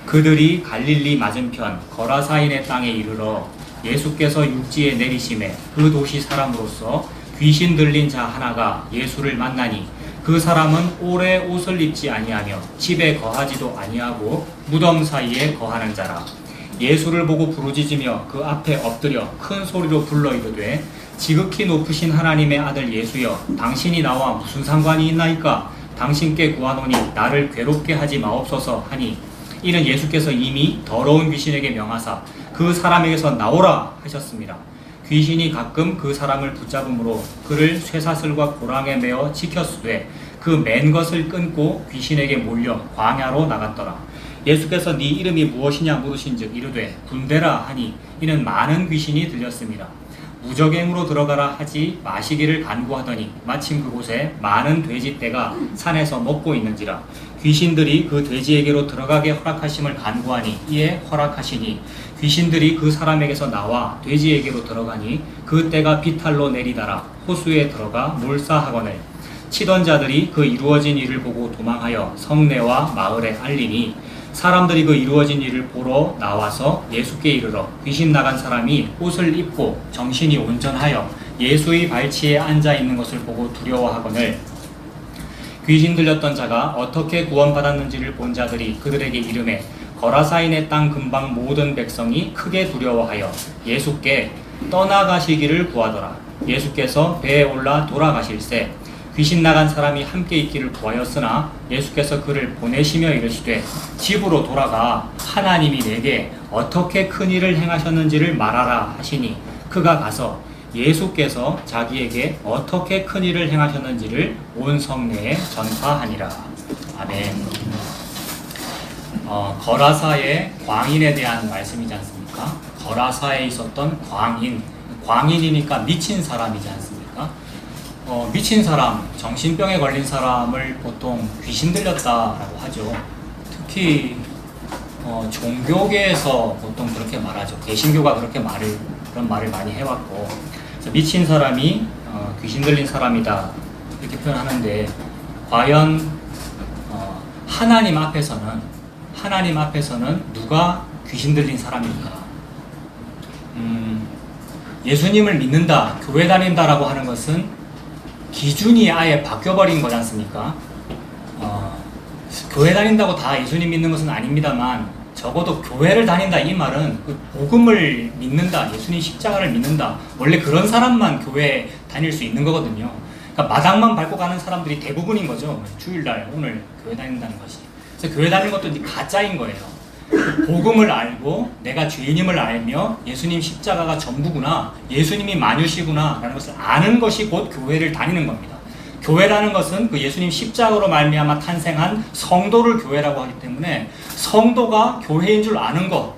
그들이 갈릴리 맞은편 거라사인의 땅에 이르러 예수께서 육지에 내리심에 그 도시 사람으로서 귀신 들린 자 하나가 예수를 만나니 그 사람은 오래 옷을 입지 아니하며 집에 거하지도 아니하고 무덤 사이에 거하는 자라. 예수를 보고 부르짖으며 그 앞에 엎드려 큰 소리로 불러 이르되 지극히 높으신 하나님의 아들 예수여, 당신이 나와 무슨 상관이 있나이까? 당신께 구하노니 나를 괴롭게 하지 마옵소서 하니, 이는 예수께서 이미 더러운 귀신에게 명하사 그 사람에게서 나오라 하셨습니다. 귀신이 가끔 그 사람을 붙잡음으로 그를 쇠사슬과 고랑에 매어 지켰으되 그 맨 것을 끊고 귀신에게 몰려 광야로 나갔더라. 예수께서 네 이름이 무엇이냐 물으신즉 이르되 군대라 하니, 이는 많은 귀신이 들렸습니다. 무적행으로 들어가라 하지 마시기를 간구하더니 마침 그곳에 많은 돼지떼가 산에서 먹고 있는지라. 귀신들이 그 돼지에게로 들어가게 허락하심을 간구하니 이에 허락하시니, 귀신들이 그 사람에게서 나와 돼지에게로 들어가니 그 떼가 비탈로 내리다라 호수에 들어가 몰사하거늘, 치던 자들이 그 이루어진 일을 보고 도망하여 성내와 마을에 알리니, 사람들이 그 이루어진 일을 보러 나와서 예수께 이르러 귀신 나간 사람이 옷을 입고 정신이 온전하여 예수의 발치에 앉아 있는 것을 보고 두려워하거늘, 귀신 들렸던 자가 어떻게 구원받았는지를 본 자들이 그들에게 이르매 거라사인의 땅 근방 모든 백성이 크게 두려워하여 예수께 떠나가시기를 구하더라. 예수께서 배에 올라 돌아가실새 귀신 나간 사람이 함께 있기를 구하였으나 예수께서 그를 보내시며 이르시되 집으로 돌아가 하나님이 내게 어떻게 큰 일을 행하셨는지를 말하라 하시니, 그가 가서 예수께서 자기에게 어떻게 큰 일을 행하셨는지를 온 성내에 전파하니라. 아멘. 거라사의 광인에 대한 말씀이지 않습니까? 거라사에 있었던 광인이니까 미친 사람이지 않습니까? 미친 사람, 정신병에 걸린 사람을 보통 귀신 들렸다라고 하죠. 특히 종교계에서 보통 그렇게 말하죠. 개신교가 그런 말을 많이 해왔고, 그래서 미친 사람이 귀신 들린 사람이다 이렇게 표현하는데, 과연 하나님 앞에서는 누가 귀신 들린 사람입니까? 예수님을 믿는다, 교회 다닌다라고 하는 것은 기준이 아예 바뀌어버린 거지 않습니까? 교회 다닌다고 다 예수님 믿는 것은 아닙니다만, 적어도 교회를 다닌다 이 말은 그 복음을 믿는다, 예수님 십자가를 믿는다, 원래 그런 사람만 교회 다닐 수 있는 거거든요. 그러니까 마당만 밟고 가는 사람들이 대부분인 거죠. 주일날 오늘 교회 다닌다는 것이. 그래서 교회 다니는 것도 이제 가짜인 거예요. 복음을 알고 내가 죄인임을 알며 예수님 십자가가 전부구나, 예수님이 만유시구나 라는 것을 아는 것이 곧 교회를 다니는 겁니다. 교회라는 것은 그 예수님 십자가로 말미암아 탄생한 성도를 교회라고 하기 때문에, 성도가 교회인 줄 아는 것,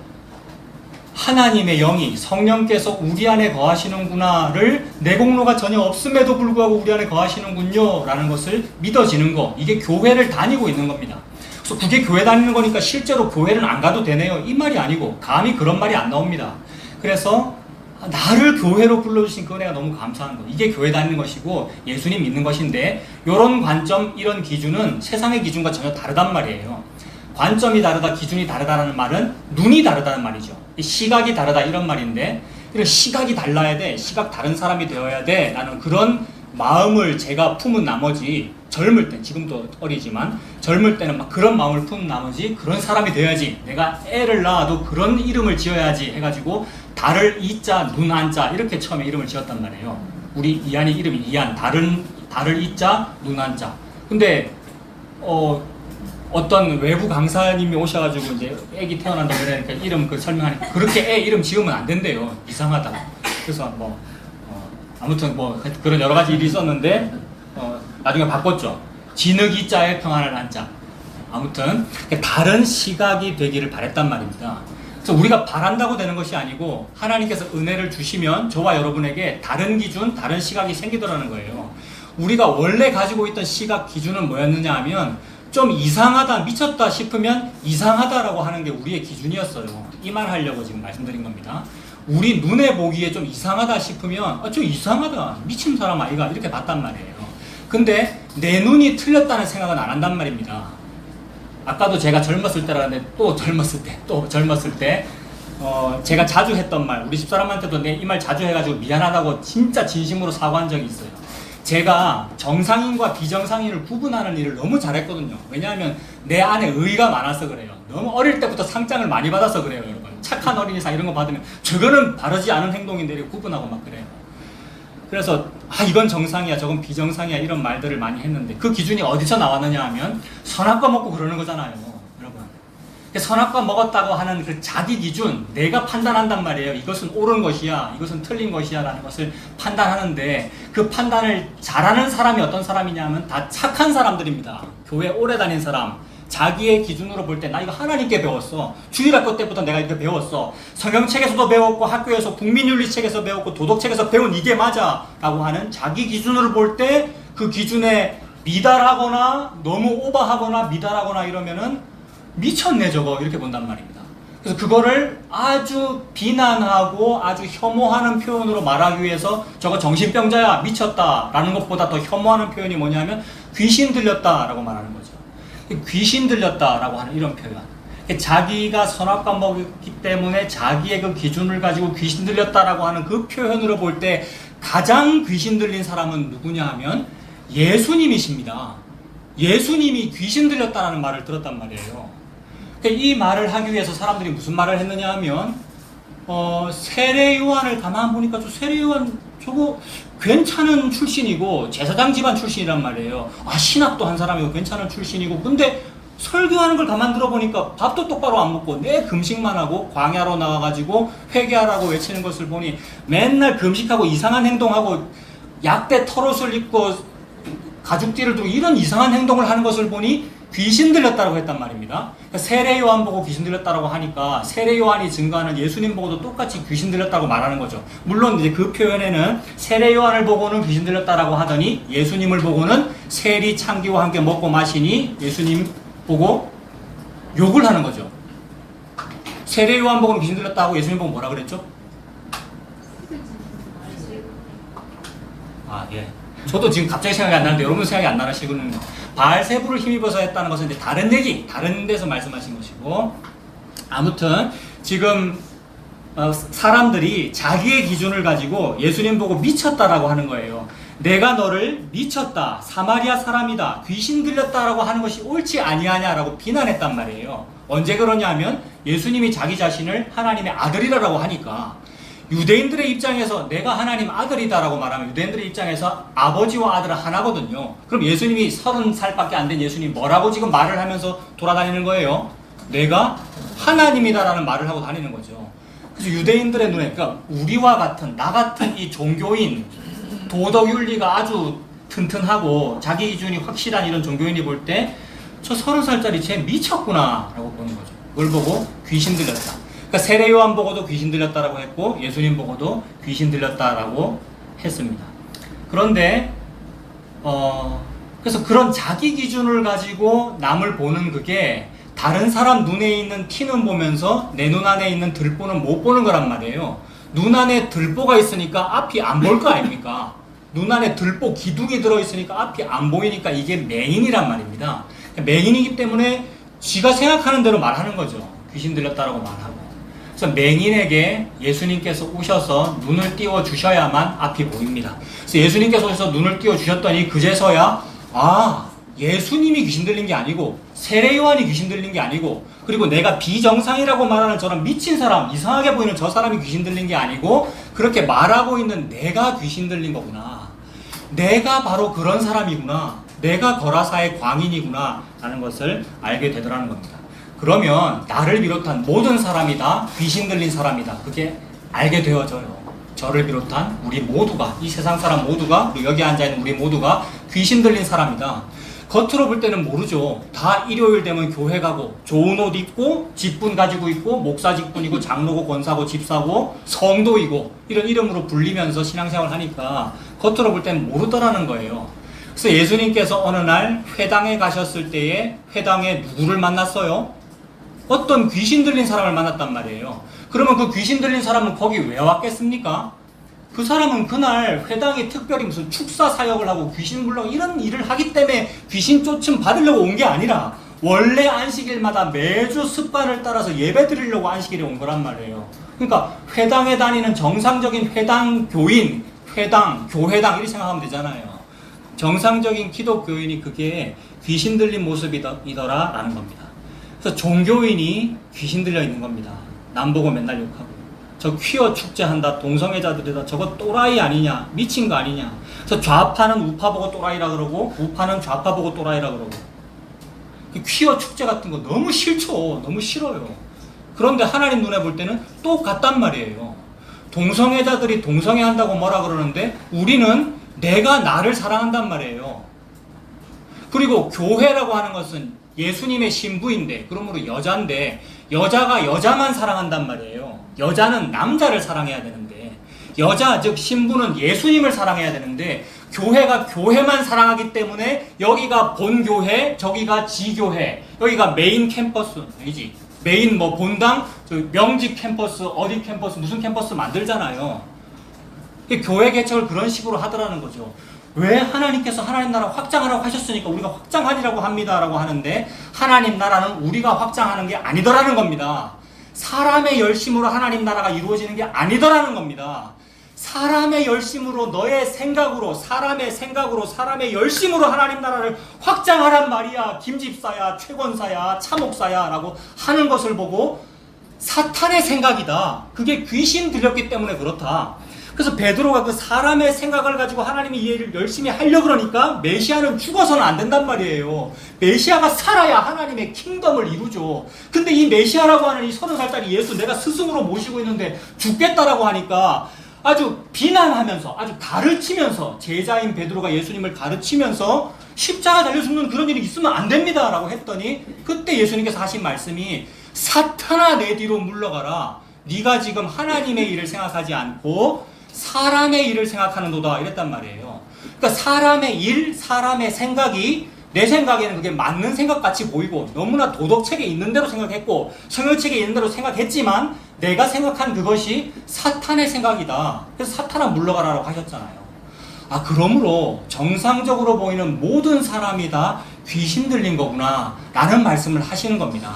하나님의 영이 성령께서 우리 안에 거하시는구나를 내공로가 전혀 없음에도 불구하고 우리 안에 거하시는군요 라는 것을 믿어지는 것, 이게 교회를 다니고 있는 겁니다. 그래서 그게 교회 다니는 거니까 실제로 교회는 안 가도 되네요 이 말이 아니고, 감히 그런 말이 안 나옵니다. 그래서 나를 교회로 불러주신 그 은혜가 너무 감사한 거, 이게 교회 다니는 것이고 예수님 믿는 것인데, 이런 관점, 이런 기준은 세상의 기준과 전혀 다르단 말이에요. 관점이 다르다, 기준이 다르다는 말은 눈이 다르다는 말이죠. 시각이 다르다 이런 말인데, 이런 시각이 달라야 돼, 시각 다른 사람이 되어야 돼 라는 그런 마음을 제가 품은 나머지, 젊을 때, 지금도 어리지만 젊을 때는 막 그런 마음을 품은 나머지 그런 사람이 되어야지, 내가 애를 낳아도 그런 이름을 지어야지 해가지고 달을 이자 눈 안자 이렇게 처음에 이름을 지었단 말이에요. 우리 이한이 이름이 이한, 달을 이자 눈 안자. 근데 어떤 외부 강사님이 오셔가지고 이제 애기 태어난다고 그러니까 이름 설명하니까 그렇게 애 이름 지으면 안 된대요. 이상하다. 그래서 아무튼 그런 여러 가지 일이 있었는데 나중에 바꿨죠. 진흙이 자에 평안을 안자. 아무튼 다른 시각이 되기를 바랬단 말입니다. 그래서 우리가 바란다고 되는 것이 아니고, 하나님께서 은혜를 주시면 저와 여러분에게 다른 기준, 다른 시각이 생기더라는 거예요. 우리가 원래 가지고 있던 시각 기준은 뭐였느냐 하면, 좀 이상하다, 미쳤다 싶으면 이상하다라고 하는 게 우리의 기준이었어요. 이 말 하려고 지금 말씀드린 겁니다. 우리 눈에 보기에 좀 이상하다 싶으면 좀 이상하다, 미친 사람 아이가 이렇게 봤단 말이에요. 근데 내 눈이 틀렸다는 생각은 안 한단 말입니다. 아까도 제가 젊었을 때라는데 또 젊었을 때 제가 자주 했던 말, 우리 집사람한테도 이 말 자주 해가지고 미안하다고 진짜 진심으로 사과한 적이 있어요. 제가 정상인과 비정상인을 구분하는 일을 너무 잘했거든요. 왜냐하면 내 안에 의의가 많아서 그래요. 너무 어릴 때부터 상장을 많이 받아서 그래요, 여러분. 착한 어린이상 이런 거 받으면 저거는 바르지 않은 행동인데 이렇게 구분하고 막 그래요. 그래서 이건 정상이야, 저건 비정상이야, 이런 말들을 많이 했는데 그 기준이 어디서 나왔느냐 하면 선악과 먹고 그러는 거잖아요, 여러분. 선악과 먹었다고 하는 그 자기 기준, 내가 판단한단 말이에요. 이것은 옳은 것이야, 이것은 틀린 것이야 라는 것을 판단하는데, 그 판단을 잘하는 사람이 어떤 사람이냐 하면 다 착한 사람들입니다. 교회 오래 다닌 사람, 자기의 기준으로 볼 때 나 이거 하나님께 배웠어, 주일학교 때부터 내가 이렇게 배웠어, 성경책에서도 배웠고 학교에서 국민윤리책에서 배웠고 도덕책에서 배운 이게 맞아 라고 하는 자기 기준으로 볼 때 그 기준에 미달하거나 너무 오버하거나 미달하거나 이러면은 미쳤네 저거, 이렇게 본단 말입니다. 그래서 그거를 아주 비난하고 아주 혐오하는 표현으로 말하기 위해서 저거 정신병자야, 미쳤다 라는 것보다 더 혐오하는 표현이 뭐냐면 귀신 들렸다 라고 말하는 거죠. 귀신 들렸다라고 하는 이런 표현. 자기가 선악과 먹기 때문에 자기의 그 기준을 가지고 귀신 들렸다라고 하는 그 표현으로 볼 때 가장 귀신 들린 사람은 누구냐 하면 예수님이십니다. 예수님이 귀신 들렸다라는 말을 들었단 말이에요. 이 말을 하기 위해서 사람들이 무슨 말을 했느냐 하면 세례 요한을 가만 보니까 저 세례 요한 저거 괜찮은 출신이고 제사장 집안 출신이란 말이에요. 신학도 한 사람이고 괜찮은 출신이고, 근데 설교하는 걸 가만 들어보니까 밥도 똑바로 안 먹고 내 금식만 하고 광야로 나와가지고 회개하라고 외치는 것을 보니 맨날 금식하고 이상한 행동하고 약대 털옷을 입고 가죽띠를 두고 이런 이상한 행동을 하는 것을 보니 귀신 들렸다고 했단 말입니다. 세례 요한 보고 귀신 들렸다고 하니까 세례 요한이 증거하는 예수님 보고도 똑같이 귀신 들렸다고 말하는 거죠. 물론 이제 그 표현에는 세례 요한을 보고는 귀신 들렸다라고 하더니 예수님을 보고는 세리 창기와 함께 먹고 마시니 예수님 보고 욕을 하는 거죠. 세례 요한 보고는 귀신 들렸다고 예수님 보고 뭐라 그랬죠? 예. 저도 지금 갑자기 생각이 안 나는데 여러분 생각이 안 나시고는, 바알세부를 힘입어서 했다는 것은 이제 다른 얘기, 다른 데서 말씀하신 것이고, 아무튼 지금 사람들이 자기의 기준을 가지고 예수님 보고 미쳤다라고 하는 거예요. 내가 너를 미쳤다, 사마리아 사람이다, 귀신 들렸다라고 하는 것이 옳지 아니하냐라고 비난했단 말이에요. 언제 그러냐 하면 예수님이 자기 자신을 하나님의 아들이라고 하니까. 유대인들의 입장에서 내가 하나님 아들이다라고 말하면 유대인들의 입장에서 아버지와 아들은 하나거든요. 그럼 예수님이 30살밖에 안 된 예수님이 뭐라고 지금 말을 하면서 돌아다니는 거예요? 내가 하나님이다라는 말을 하고 다니는 거죠. 그래서 유대인들의 눈에, 그러니까 우리와 같은, 나 같은 이 종교인, 도덕윤리가 아주 튼튼하고 자기 기준이 확실한 이런 종교인이 볼 때 저 30살짜리 쟤 미쳤구나 라고 보는 거죠. 그걸 보고 귀신 들렸다. 그러니까 세례 요한 보고도 귀신 들렸다라고 했고 예수님 보고도 귀신 들렸다라고 했습니다. 그런데 그래서 그런 자기 기준을 가지고 남을 보는 그게 다른 사람 눈에 있는 티는 보면서 내 눈 안에 있는 들보는 못 보는 거란 말이에요. 눈 안에 들보가 있으니까 앞이 안 보일 거 아닙니까? 눈 안에 들보 기둥이 들어있으니까 앞이 안 보이니까 이게 맹인이란 말입니다. 맹인이기 때문에 지가 생각하는 대로 말하는 거죠. 귀신 들렸다라고 말하고. 그래서 맹인에게 예수님께서 오셔서 눈을 띄워 주셔야만 앞이 보입니다. 그래서 예수님께서 오셔서 눈을 띄워 주셨더니 그제서야 예수님이 귀신 들린 게 아니고 세례 요한이 귀신 들린 게 아니고, 그리고 내가 비정상이라고 말하는 저런 미친 사람, 이상하게 보이는 저 사람이 귀신 들린 게 아니고 그렇게 말하고 있는 내가 귀신 들린 거구나. 내가 바로 그런 사람이구나. 내가 거라사의 광인이구나 라는 것을 알게 되더라는 겁니다. 그러면 나를 비롯한 모든 사람이 다 귀신 들린 사람이다. 그게 알게 되어져요. 저를 비롯한 우리 모두가, 이 세상 사람 모두가, 그리고 여기 앉아있는 우리 모두가 귀신 들린 사람이다. 겉으로 볼 때는 모르죠. 다 일요일 되면 교회 가고 좋은 옷 입고 직분 가지고 있고 목사 직분이고 장로고 권사고 집사고 성도이고 이런 이름으로 불리면서 신앙생활을 하니까 겉으로 볼 때는 모르더라는 거예요. 그래서 예수님께서 어느 날 회당에 가셨을 때에 회당에 누구를 만났어요? 어떤 귀신 들린 사람을 만났단 말이에요. 그러면 그 귀신 들린 사람은 거기 왜 왔겠습니까? 그 사람은 그날 회당에 특별히 무슨 축사 사역을 하고 귀신 불러고 이런 일을 하기 때문에 귀신 쫓음 받으려고 온 게 아니라 원래 안식일마다 매주 습관을 따라서 예배 드리려고 안식일에 온 거란 말이에요. 그러니까 회당에 다니는 정상적인 회당 교인, 회당, 교회당 이렇게 생각하면 되잖아요. 정상적인 기독교인이 그게 귀신 들린 모습이더라 라는 겁니다. 그래서 종교인이 귀신 들려 있는 겁니다. 남 보고 맨날 욕하고, 저 퀴어 축제한다, 동성애자들이다, 저거 또라이 아니냐, 미친 거 아니냐. 그래서 좌파는 우파 보고 또라이라 그러고 우파는 좌파 보고 또라이라 그러고. 퀴어 축제 같은 거 너무 싫죠. 너무 싫어요. 그런데 하나님 눈에 볼 때는 똑같단 말이에요. 동성애자들이 동성애한다고 뭐라 그러는데 우리는 내가 나를 사랑한단 말이에요. 그리고 교회라고 하는 것은 예수님의 신부인데, 그러므로 여자인데, 여자가 여자만 사랑한단 말이에요. 여자는 남자를 사랑해야 되는데, 여자 즉 신부는 예수님을 사랑해야 되는데, 교회가 교회만 사랑하기 때문에 여기가 본교회, 저기가 지교회, 여기가 메인 캠퍼스 아니지, 메인 뭐 본당, 명직 캠퍼스, 어디 캠퍼스, 무슨 캠퍼스 만들잖아요. 교회 개척을 그런 식으로 하더라는 거죠. 왜 하나님께서 하나님 나라 확장하라고 하셨으니까 우리가 확장하리라고 합니다라고 하는데, 하나님 나라는 우리가 확장하는 게 아니더라는 겁니다. 사람의 열심으로 하나님 나라가 이루어지는 게 아니더라는 겁니다. 사람의 열심으로, 너의 생각으로, 사람의 생각으로, 사람의 열심으로 하나님 나라를 확장하란 말이야. 김집사야, 최권사야, 차목사야 라고 하는 것을 보고 사탄의 생각이다, 그게 귀신 들렸기 때문에 그렇다. 그래서 베드로가 그 사람의 생각을 가지고 하나님이 이 일을 열심히 하려고 그러니까 메시아는 죽어서는 안 된단 말이에요. 메시아가 살아야 하나님의 킹덤을 이루죠. 근데 이 메시아라고 하는 이 30살짜리 예수 내가 스승으로 모시고 있는데 죽겠다라고 하니까 아주 비난하면서, 아주 가르치면서, 제자인 베드로가 예수님을 가르치면서 십자가 달려 죽는 그런 일이 있으면 안 됩니다 라고 했더니, 그때 예수님께서 하신 말씀이 사탄아 내 뒤로 물러가라, 네가 지금 하나님의 일을 생각하지 않고 사람의 일을 생각하는도다 이랬단 말이에요. 그러니까 사람의 일, 사람의 생각이 내 생각에는 그게 맞는 생각같이 보이고 너무나 도덕책에 있는 대로 생각했고 성경책에 있는 대로 생각했지만 내가 생각한 그것이 사탄의 생각이다. 그래서 사탄아 물러가라고 하셨잖아요. 그러므로 정상적으로 보이는 모든 사람이 다 귀신 들린 거구나 라는 말씀을 하시는 겁니다.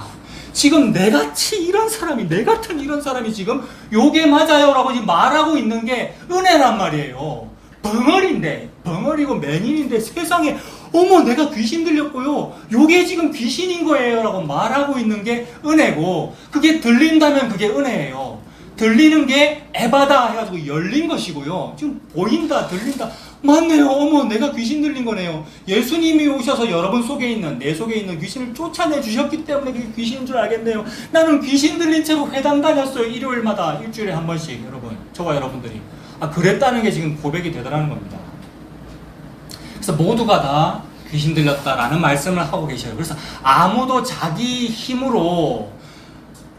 지금 내같이 이런 사람이, 내 같은 이런 사람이 지금 요게 맞아요 라고 지금 말하고 있는 게 은혜란 말이에요. 벙어리고 맹인인데 세상에 어머 내가 귀신 들렸고요, 요게 지금 귀신인 거예요 라고 말하고 있는 게 은혜고, 그게 들린다면 그게 은혜예요. 들리는 게 에바다 해가지고 열린 것이고요. 지금 보인다, 들린다, 맞네요, 어머 내가 귀신 들린 거네요. 예수님이 오셔서 여러분 속에 있는, 내 속에 있는 귀신을 쫓아내 주셨기 때문에 그게 귀신인 줄 알겠네요. 나는 귀신 들린 채로 회당 다녔어요. 일요일마다, 일주일에 한 번씩. 여러분, 저와 여러분들이 그랬다는 게 지금 고백이 되더라는 겁니다. 그래서 모두가 다 귀신 들렸다라는 말씀을 하고 계셔요. 그래서 아무도 자기 힘으로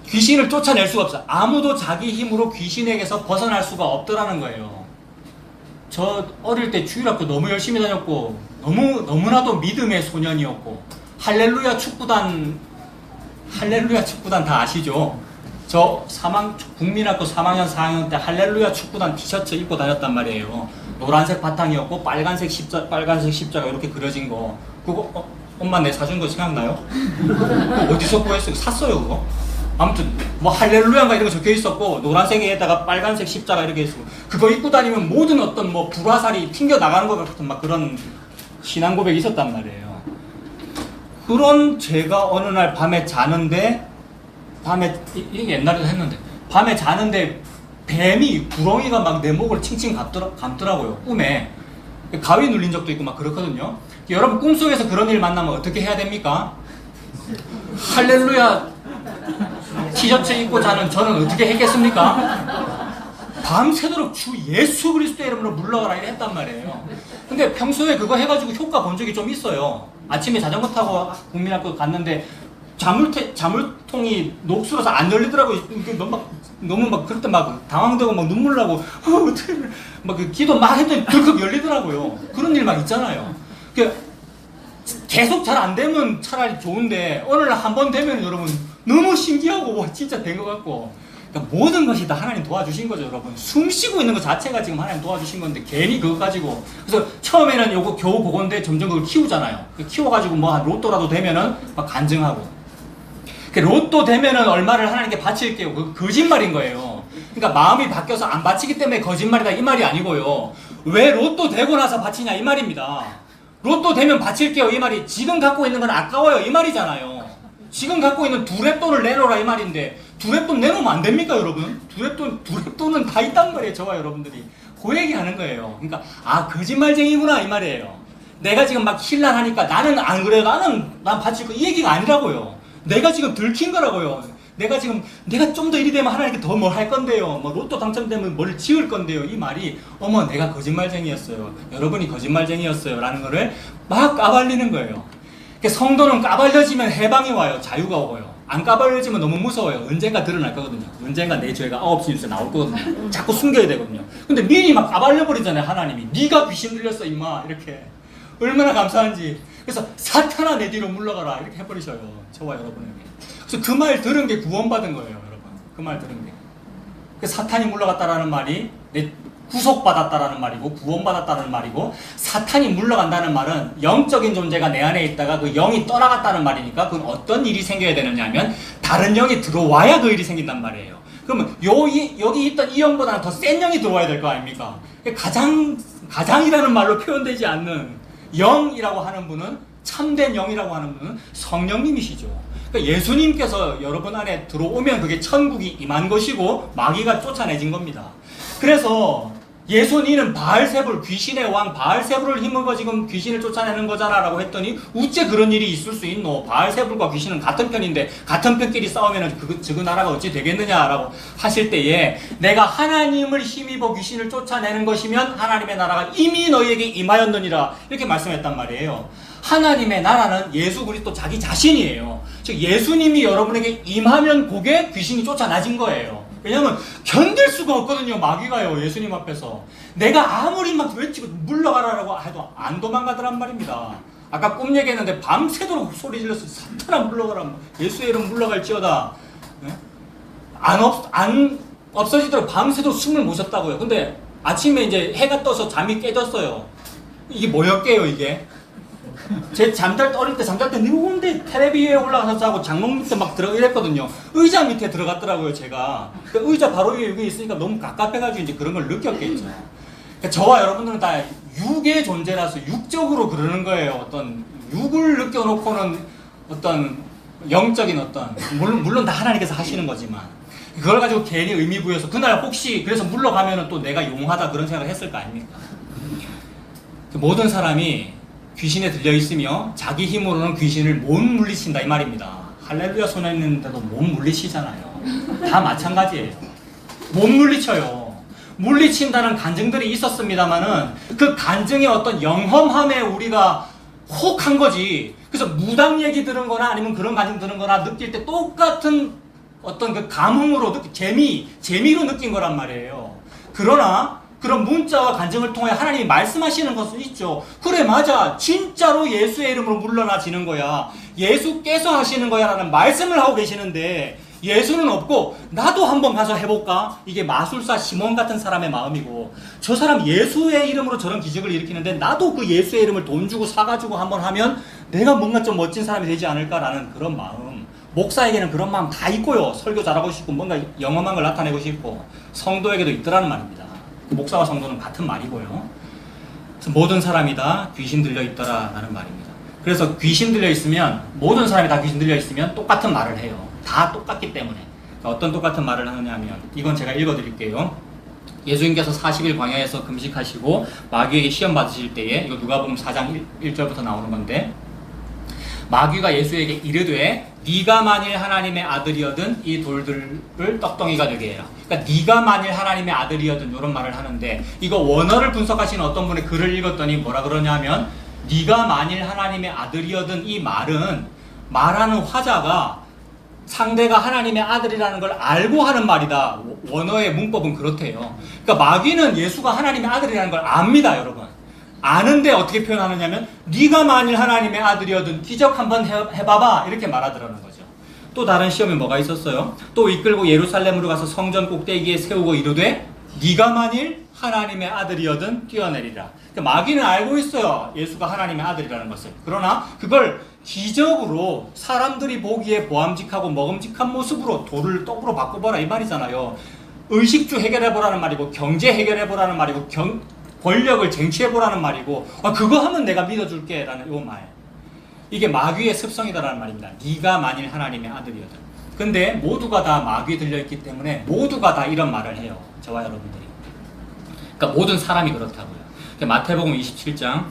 귀신을 쫓아낼 수가 없어요. 아무도 자기 힘으로 귀신에게서 벗어날 수가 없더라는 거예요. 저 어릴 때 주일학교 너무 열심히 다녔고 너무나도 믿음의 소년이었고, 할렐루야 축구단 다 아시죠? 저 국민학교 3학년 4학년 때 할렐루야 축구단 티셔츠 입고 다녔단 말이에요. 노란색 바탕이었고 빨간색 십자가 이렇게 그려진 거. 그거 엄마 내 사준 거 생각나요? 어디서 구했어요? 샀어요 그거? 아무튼 뭐 할렐루야인가 이런 거 적혀 있었고, 노란색에다가 빨간색 십자가 이렇게 있었고, 그거 입고 다니면 모든 어떤 뭐 불화살이 튕겨 나가는 것 같은 막 그런 신앙 고백이 있었단 말이에요. 그런 제가 어느 날 밤에 자는데, 이게 옛날에도 했는데, 밤에 자는데 뱀이, 구렁이가 막 내 목을 칭칭 감더라고요. 꿈에 가위 눌린 적도 있고 막 그렇거든요. 여러분 꿈속에서 그런 일 만나면 어떻게 해야 됩니까? 할렐루야 티셔츠 입고 자는 저는 어떻게 했겠습니까? 밤새도록 주 예수 그리스도의 이름으로 물러가라 이래 했단 말이에요. 근데 평소에 그거 해가지고 효과 본 적이 좀 있어요. 아침에 자전거 타고 국민학교 갔는데 자물통이 녹슬어서 안 열리더라고요. 너무 막 그럴 때 막 당황되고 막 눈물 나고 어떻게 막 기도 막 했더니 덜컥 열리더라고요. 그런 일 막 있잖아요. 계속 잘 안 되면 차라리 좋은데 어느 날 한 번 되면 여러분 너무 신기하고 와 진짜 된 것 같고, 그러니까 모든 것이 다 하나님 도와주신 거죠, 여러분. 숨 쉬고 있는 것 자체가 지금 하나님 도와주신 건데 괜히 그거 가지고, 그래서 처음에는 요거 겨우 그건데 점점 그걸 키우잖아요. 키워가지고 뭐 로또라도 되면은 막 간증하고, 로또 되면은 얼마를 하나님께 바칠게요. 그 거짓말인 거예요. 그러니까 마음이 바뀌어서 안 바치기 때문에 거짓말이다 이 말이 아니고요. 왜 로또 되고 나서 바치냐 이 말입니다. 로또 되면 바칠게요 이 말이 지금 갖고 있는 건 아까워요 이 말이잖아요. 지금 갖고 있는 두랩돈을 내놓으라 이 말인데, 두랩돈 내놓으면 안 됩니까 여러분? 두랩돈은 다 있단 말이에요. 저와 여러분들이 그 얘기 하는 거예요. 그러니까 거짓말쟁이구나 이 말이에요. 내가 지금 막 힐난하니까 나는 안 그래, 난 바칠 거 이 얘기가 아니라고요. 내가 지금 들킨 거라고요. 내가 좀 더 일이 되면 하나님께 더 뭘 할 건데요. 뭐 로또 당첨되면 뭘 지을 건데요. 이 말이 어머 내가 거짓말쟁이였어요. 여러분이 거짓말쟁이였어요. 라는 거를 막 까발리는 거예요. 성도는 까발려지면 해방이 와요. 자유가 오고요. 안 까발려지면 너무 무서워요. 언젠가 드러날 거거든요. 언젠가 내 죄가 9시 뉴스에 나올 거거든요. 자꾸 숨겨야 되거든요. 근데 미리 막 까발려버리잖아요. 하나님이. 네가 귀신 들렸어 임마 이렇게. 얼마나 감사한지. 그래서 사탄아 내 뒤로 물러가라 이렇게 해버리셔요. 저와 여러분에게. 그래서 그 말 들은 게 구원받은 거예요. 여러분. 그 말 들은 게. 그래서 사탄이 물러갔다라는 말이 구속받았다라는 말이고 구원받았다는 말이고, 사탄이 물러간다는 말은 영적인 존재가 내 안에 있다가 그 영이 떠나갔다는 말이니까 그건 어떤 일이 생겨야 되느냐 하면 다른 영이 들어와야 그 일이 생긴단 말이에요. 그러면 여기 있던 이 영보다는 더 센 영이 들어와야 될 거 아닙니까? 가장이라는 말로 표현되지 않는 영이라고 하는 분은, 참된 영이라고 하는 분은 성령님이시죠. 그러니까 예수님께서 여러분 안에 들어오면 그게 천국이 임한 것이고 마귀가 쫓아내진 겁니다. 그래서 예수님은 바알세불, 귀신의 왕 바알세불을 힘입어 지금 귀신을 쫓아내는 거잖아 라고 했더니 우째 그런 일이 있을 수 있노? 바알세불과 귀신은 같은 편인데 같은 편끼리 싸우면 그 나라가 어찌 되겠느냐라고 하실 때에, 내가 하나님을 힘입어 귀신을 쫓아내는 것이면 하나님의 나라가 이미 너희에게 임하였느니라 이렇게 말씀했단 말이에요. 하나님의 나라는 예수 그리스도 자기 자신이에요. 즉 예수님이 여러분에게 임하면 그게 귀신이 쫓아나진 거예요. 왜냐면 견딜 수가 없거든요. 마귀가요. 예수님 앞에서 내가 아무리 막 외치고 물러가라라고 해도 안 도망가더란 말입니다. 아까 꿈 얘기했는데 밤새도록 소리 질렀어요. 사탄아 물러가라. 예수의 이름 물러갈지어다. 네? 안 없어지도록 밤새도록 숨을 못 쉬었다고요. 근데 아침에 이제 해가 떠서 잠이 깨졌어요. 이게 뭐였게요 이게? 제 어릴 때 잠잘 때 누군데 텔레비 위에 올라가서 자고 장롱 밑에 막 이랬거든요. 의자 밑에 들어갔더라고요, 제가. 그 의자 바로 위에 여기 있으니까 너무 갑갑해가지고 이제 그런 걸 느꼈겠죠. 그러니까 저와 여러분들은 다 육의 존재라서 육적으로 그러는 거예요. 어떤 육을 느껴놓고는 어떤 영적인 물론 다 하나님께서 하시는 거지만, 그걸 가지고 괜히 의미 부여서 그날 혹시 그래서 물러가면은 또 내가 용하다 그런 생각을 했을 거 아닙니까? 모든 사람이 귀신에 들려있으며 자기 힘으로는 귀신을 못 물리친다 이 말입니다. 할렐루야 소녀 있는데도 못 물리치잖아요. 다 마찬가지예요. 못 물리쳐요. 물리친다는 간증들이 있었습니다만은 그 간증의 어떤 영험함에 우리가 혹한 거지. 그래서 무당 얘기 들은 거나 아니면 그런 간증 들은 거나 느낄 때 똑같은 어떤 그 감흥으로 재미로 느낀 거란 말이에요. 그러나 그런 문자와 간증을 통해 하나님이 말씀하시는 것은 있죠. 그래 맞아, 진짜로 예수의 이름으로 물러나지는 거야, 예수께서 하시는 거야 라는 말씀을 하고 계시는데, 예수는 없고 나도 한번 가서 해볼까? 이게 마술사 시몬 같은 사람의 마음이고, 저 사람 예수의 이름으로 저런 기적을 일으키는데 나도 그 예수의 이름을 돈 주고 사가지고 한번 하면 내가 뭔가 좀 멋진 사람이 되지 않을까라는 그런 마음. 목사에게는 그런 마음 다 있고요. 설교 잘하고 싶고 뭔가 영험한 걸 나타내고 싶고, 성도에게도 있더라는 말입니다. 목사와 성도는 같은 말이고요. 그래서 모든 사람이 다 귀신 들려 있더라라는 말입니다. 그래서 귀신 들려 있으면, 모든 사람이 다 귀신 들려 있으면 똑같은 말을 해요. 다 똑같기 때문에. 그러니까 어떤 똑같은 말을 하느냐 하면, 이건 제가 읽어드릴게요. 예수님께서 40일 광야에서 금식하시고 마귀에게 시험 받으실 때에, 이거 누가복음 4장 1절부터 나오는 건데, 마귀가 예수에게 이르되 네가 만일 하나님의 아들이어든 이 돌들을 떡덩이가 되게 해라. 그러니까 네가 만일 하나님의 아들이어든 이런 말을 하는데, 이거 원어를 분석하시는 어떤 분의 글을 읽었더니 뭐라 그러냐면, 네가 만일 하나님의 아들이어든 이 말은, 말하는 화자가 상대가 하나님의 아들이라는 걸 알고 하는 말이다. 원어의 문법은 그렇대요. 그러니까 마귀는 예수가 하나님의 아들이라는 걸 압니다, 여러분. 아는데 어떻게 표현하느냐면, 네가 만일 하나님의 아들이어든 기적 한번 해봐봐 이렇게 말하더라는 거죠. 또 다른 시험이 뭐가 있었어요? 또 이끌고 예루살렘으로 가서 성전 꼭대기에 세우고 이르되 네가 만일 하나님의 아들이여든 뛰어내리라. 그러니까 마귀는 알고 있어요, 예수가 하나님의 아들이라는 것을. 그러나 그걸 기적으로 사람들이 보기에 보암직하고 먹음직한 모습으로 돌을 떡으로 바꿔보라 이 말이잖아요. 의식주 해결해보라는 말이고, 경제 해결해보라는 말이고, 권력을 쟁취해보라는 말이고, 그거 하면 내가 믿어줄게 라는 이 말. 이게 마귀의 습성이다라는 말입니다. 네가 만일 하나님의 아들이거든. 근데 모두가 다 마귀에 들려있기 때문에 모두가 다 이런 말을 해요, 저와 여러분들이. 그러니까 모든 사람이 그렇다고요. 마태복음 27장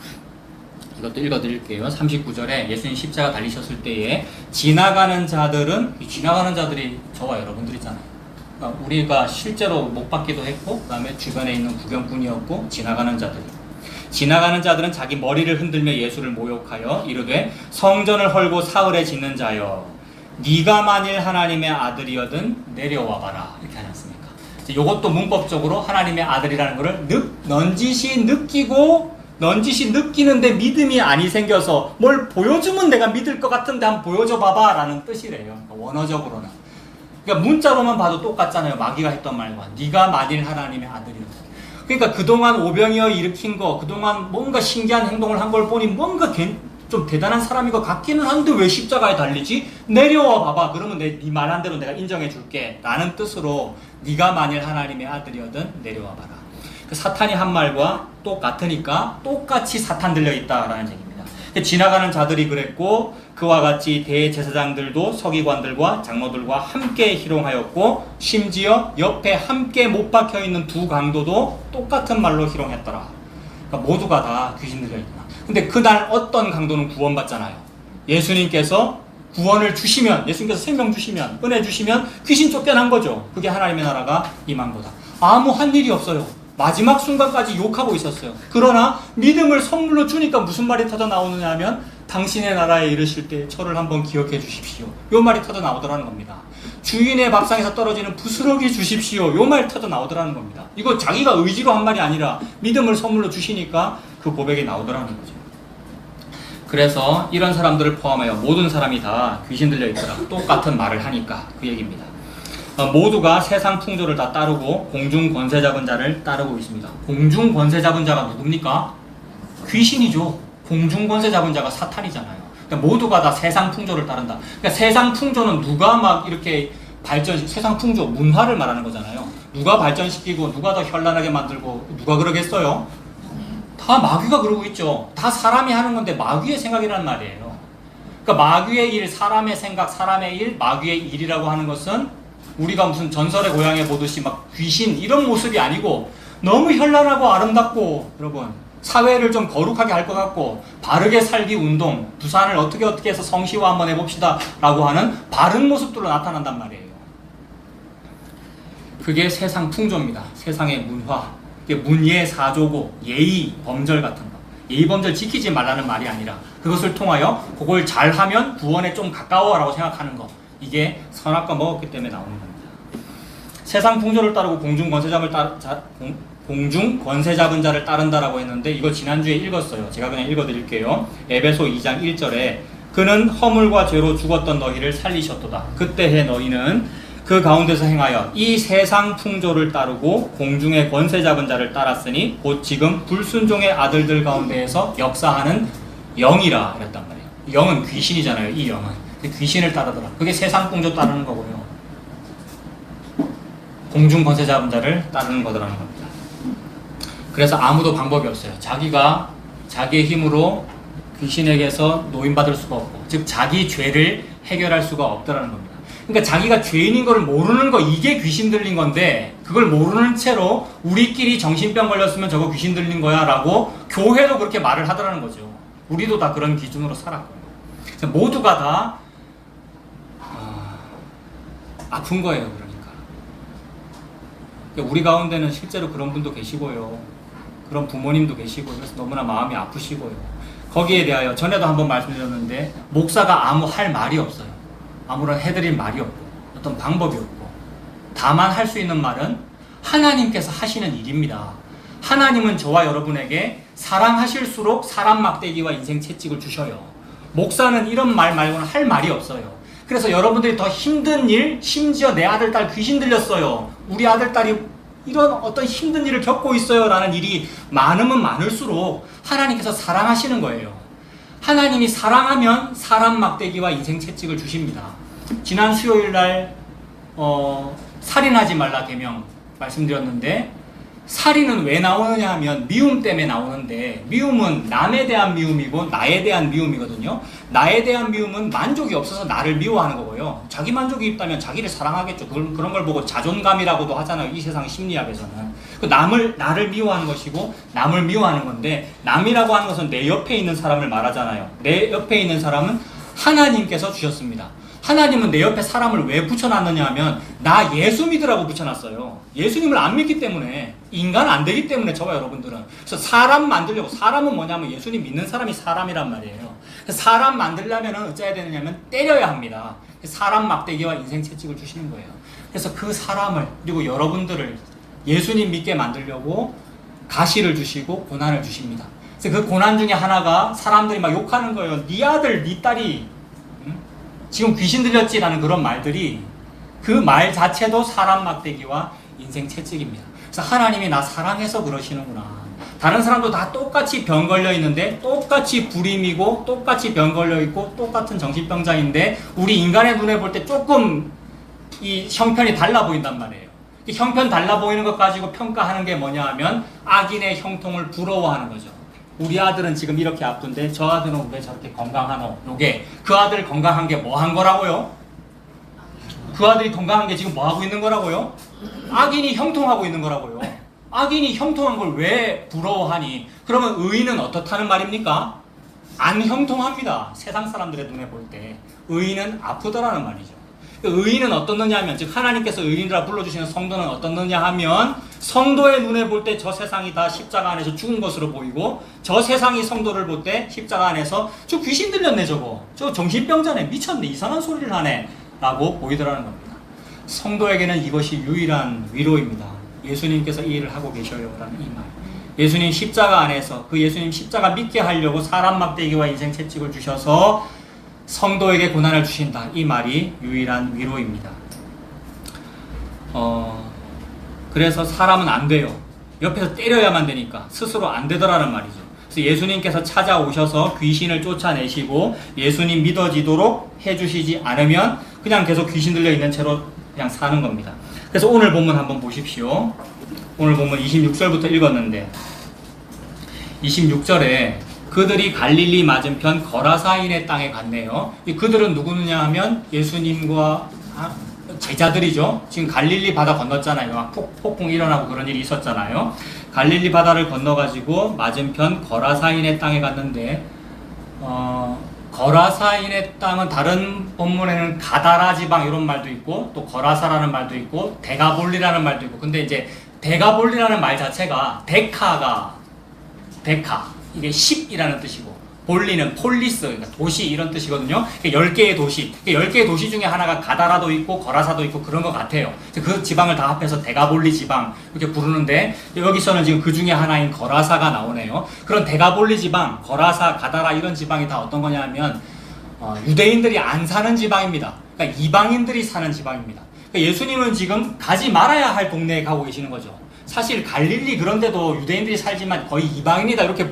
이것도 읽어드릴게요. 39절에 예수님 십자가 달리셨을 때에 지나가는 자들이 저와 여러분들이잖아요. 그러니까 우리가 실제로 못 받기도 했고, 그 다음에 주변에 있는 구경꾼이었고, 지나가는 자들은 자기 머리를 흔들며 예수를 모욕하여 이르되 성전을 헐고 사흘에 짓는 자여, 네가 만일 하나님의 아들이여든 내려와 봐라, 이렇게 하지 않습니까? 이것도 문법적으로 하나님의 아들이라는 것을 넌지시 느끼는데 믿음이 아니 생겨서 뭘 보여주면 내가 믿을 것 같은데 한번 보여줘 봐봐 라는 뜻이래요, 원어적으로는. 그러니까 문자로만 봐도 똑같잖아요, 마귀가 했던 말과. 네가 만일 하나님의 아들이여든. 그러니까 그동안 오병이어 일으킨 거, 그동안 뭔가 신기한 행동을 한 걸 보니 뭔가 좀 대단한 사람인 것 같기는 한데 왜 십자가에 달리지? 내려와 봐봐. 그러면 네 말한 대로 내가 인정해 줄게 라는 뜻으로 네가 만일 하나님의 아들이여든 내려와 봐라. 그 사탄이 한 말과 똑같으니까 똑같이 사탄 들려있다라는 얘기입니다. 지나가는 자들이 그랬고, 그와 같이 대제사장들도 서기관들과 장로들과 함께 희롱하였고, 심지어 옆에 함께 못 박혀있는 두 강도도 똑같은 말로 희롱했더라. 그러니까 모두가 다 귀신 들려있구나. 근데 그날 어떤 강도는 구원받잖아요. 예수님께서 구원을 주시면, 예수님께서 생명 주시면, 은혜 주시면 귀신 쫓겨난 거죠. 그게 하나님의 나라가 임한 거다. 아무 한 일이 없어요. 마지막 순간까지 욕하고 있었어요. 그러나 믿음을 선물로 주니까 무슨 말이 터져 나오느냐 하면 당신의 나라에 이르실 때 저를 한번 기억해 주십시오, 요 말이 터져 나오더라는 겁니다. 주인의 밥상에서 떨어지는 부스러기 주십시오, 요 말이 터져 나오더라는 겁니다. 이거 자기가 의지로 한 말이 아니라 믿음을 선물로 주시니까 그 고백이 나오더라는 거죠. 그래서 이런 사람들을 포함하여 모든 사람이 다 귀신 들려있더라, 똑같은 말을 하니까 그 얘기입니다. 모두가 세상 풍조를 다 따르고 공중 권세 잡은 자를 따르고 있습니다. 공중 권세 잡은 자가 누굽니까? 귀신이죠. 공중 권세 잡은 자가 사탄이잖아요. 그러니까 모두가 다 세상 풍조를 따른다. 그러니까 세상 풍조는 누가 막 이렇게 세상 풍조, 문화를 말하는 거잖아요. 누가 발전시키고 누가 더 현란하게 만들고 누가 그러겠어요? 다 마귀가 그러고 있죠. 다 사람이 하는 건데 마귀의 생각이라는 말이에요. 그러니까 마귀의 일, 사람의 생각, 사람의 일, 마귀의 일이라고 하는 것은 우리가 무슨 전설의 고향에 보듯이 막 귀신 이런 모습이 아니고, 너무 현란하고 아름답고, 여러분 사회를 좀 거룩하게 할 것 같고, 바르게 살기 운동, 부산을 어떻게 해서 성시화 한번 해봅시다 라고 하는 바른 모습들로 나타난단 말이에요. 그게 세상 풍조입니다. 세상의 문화. 그게 문예 사조고 예의 범절 같은 거. 예의 범절 지키지 말라는 말이 아니라 그것을 통하여 그걸 잘하면 구원에 좀 가까워라고 생각하는 거. 이게 선악과 먹었기 때문에 나오는 겁니다. 세상 풍조를 따르고 공중 권세 잡은 자를 따른다라고 했는데, 이거 지난주에 읽었어요. 제가 그냥 읽어드릴게요. 에베소 2장 1절에 그는 허물과 죄로 죽었던 너희를 살리셨도다. 그때의 너희는 그 가운데서 행하여 이 세상 풍조를 따르고 공중의 권세 잡은 자를 따랐으니 곧 지금 불순종의 아들들 가운데에서 역사하는 영이라 이랬단 말이에요. 영은 귀신이잖아요. 이 영은 귀신을 따르더라. 그게 세상 풍조 따르는 거고요, 공중 권세 잡은 자를 따르는 거더라는 겁니다. 그래서 아무도 방법이 없어요. 자기가 자기의 힘으로 귀신에게서 노인받을 수가 없고, 즉 자기 죄를 해결할 수가 없더라는 겁니다. 그러니까 자기가 죄인인 걸 모르는 거, 이게 귀신 들린 건데, 그걸 모르는 채로 우리끼리 정신병 걸렸으면 저거 귀신 들린 거야 라고 교회도 그렇게 말을 하더라는 거죠. 우리도 다 그런 기준으로 살았고요. 그래서 모두가 다 아픈 거예요. 그러니까 우리 가운데는 실제로 그런 분도 계시고요, 그런 부모님도 계시고, 그래서 너무나 마음이 아프시고요. 거기에 대하여 전에도 한번 말씀드렸는데, 목사가 아무 할 말이 없어요. 아무런 해드릴 말이 없고 어떤 방법이 없고, 다만 할 수 있는 말은 하나님께서 하시는 일입니다. 하나님은 저와 여러분에게 사랑하실수록 사람 막대기와 인생 채찍을 주셔요. 목사는 이런 말 말고는 할 말이 없어요. 그래서 여러분들이 더 힘든 일, 심지어 내 아들, 딸 귀신 들렸어요. 우리 아들, 딸이 이런 어떤 힘든 일을 겪고 있어요. 라는 일이 많으면 많을수록 하나님께서 사랑하시는 거예요. 하나님이 사랑하면 사람 막대기와 인생 채찍을 주십니다. 지난 수요일 날 살인하지 말라 계명 말씀드렸는데, 살인은 왜 나오느냐 하면 미움 때문에 나오는데, 미움은 남에 대한 미움이고 나에 대한 미움이거든요. 나에 대한 미움은 만족이 없어서 나를 미워하는 거고요. 자기 만족이 있다면 자기를 사랑하겠죠. 그런 걸 보고 자존감이라고도 하잖아요. 이 세상 심리학에서는. 나를 미워하는 것이고 남을 미워하는 건데, 남이라고 하는 것은 내 옆에 있는 사람을 말하잖아요. 내 옆에 있는 사람은 하나님께서 주셨습니다. 하나님은 내 옆에 사람을 왜 붙여놨느냐 하면 나 예수 믿으라고 붙여놨어요. 예수님을 안 믿기 때문에, 인간 안 되기 때문에 저와 여러분들은. 그래서 사람 만들려고, 사람은 뭐냐면 예수님 믿는 사람이 사람이란 말이에요. 사람 만들려면 어찌해야 되느냐면 때려야 합니다. 사람 막대기와 인생 채찍을 주시는 거예요. 그래서 그 사람을, 그리고 여러분들을 예수님 믿게 만들려고 가시를 주시고 고난을 주십니다. 그래서 그 고난 중에 하나가 사람들이 막 욕하는 거예요. 네 아들, 네 딸이 지금 귀신 들렸지라는 그런 말들이, 그 말 자체도 사람 막대기와 인생 채찍입니다. 그래서 하나님이 나 사랑해서 그러시는구나. 다른 사람도 다 똑같이 병 걸려 있는데, 똑같이 불임이고 똑같이 병 걸려 있고 똑같은 정신병자인데, 우리 인간의 눈에 볼 때 조금 이 형편이 달라 보인단 말이에요. 이 형편 달라 보이는 것 가지고 평가하는 게 뭐냐 하면 악인의 형통을 부러워하는 거죠. 우리 아들은 지금 이렇게 아픈데 저 아들은 왜 저렇게 건강하노? 요게 그 아들 건강한 게 뭐 한 거라고요? 그 아들이 건강한 게 지금 뭐 하고 있는 거라고요? 악인이 형통하고 있는 거라고요. 악인이 형통한 걸 왜 부러워하니? 그러면 의인은 어떻다는 말입니까? 안 형통합니다. 세상 사람들의 눈에 볼 때 의인은 아프다라는 말이죠. 의인은 어떻느냐 하면, 즉 하나님께서 의인이라 불러주시는 성도는 어떻느냐 하면, 성도의 눈에 볼 때 저 세상이 다 십자가 안에서 죽은 것으로 보이고, 저 세상이 성도를 볼 때 십자가 안에서 저 귀신 들렸네, 저 정신병자네, 미쳤네, 이상한 소리를 하네 라고 보이더라는 겁니다. 성도에게는 이것이 유일한 위로입니다. 예수님께서 이 일을 하고 계셔요 라는 이 말. 예수님 십자가 안에서, 그 예수님 십자가 믿게 하려고 사람 막대기와 인생 채찍을 주셔서 성도에게 고난을 주신다. 이 말이 유일한 위로입니다. 그래서 사람은 안 돼요. 옆에서 때려야만 되니까 스스로 안 되더라는 말이죠. 그래서 예수님께서 찾아오셔서 귀신을 쫓아내시고 예수님 믿어지도록 해주시지 않으면 그냥 계속 귀신 들려 있는 채로 그냥 사는 겁니다. 그래서 오늘 본문 한번 보십시오. 오늘 본문 26절부터 읽었는데, 26절에 그들이 갈릴리 맞은편 거라사인의 땅에 갔네요. 이 그들은 누구느냐 하면 예수님과 제자들이죠. 지금 갈릴리 바다 건넜잖아요. 막 폭풍 일어나고 그런 일이 있었잖아요. 갈릴리 바다를 건너가지고 맞은편 거라사인의 땅에 갔는데, 거라사인의 땅은 다른 본문에는 가다라 지방 이런 말도 있고, 또 거라사라는 말도 있고, 데가볼리라는 말도 있고. 근데 이제 데가볼리라는 말 자체가 데카, 이게 10이라는 뜻이고, 볼리는 폴리스, 그러니까 도시 이런 뜻이거든요. 10개의 도시, 10개의 도시 중에 하나가 가다라도 있고 거라사도 있고 그런 것 같아요. 그 지방을 다 합해서 데가볼리 지방 이렇게 부르는데, 여기서는 지금 그 중에 하나인 거라사가 나오네요. 그런 데가볼리 지방, 거라사, 가다라 이런 지방이 다 어떤 거냐 하면 유대인들이 안 사는 지방입니다. 그러니까 이방인들이 사는 지방입니다. 그러니까 예수님은 지금 가지 말아야 할 동네에 가고 계시는 거죠. 사실 갈릴리 그런 데도 유대인들이 살지만 거의 이방인이다 이렇게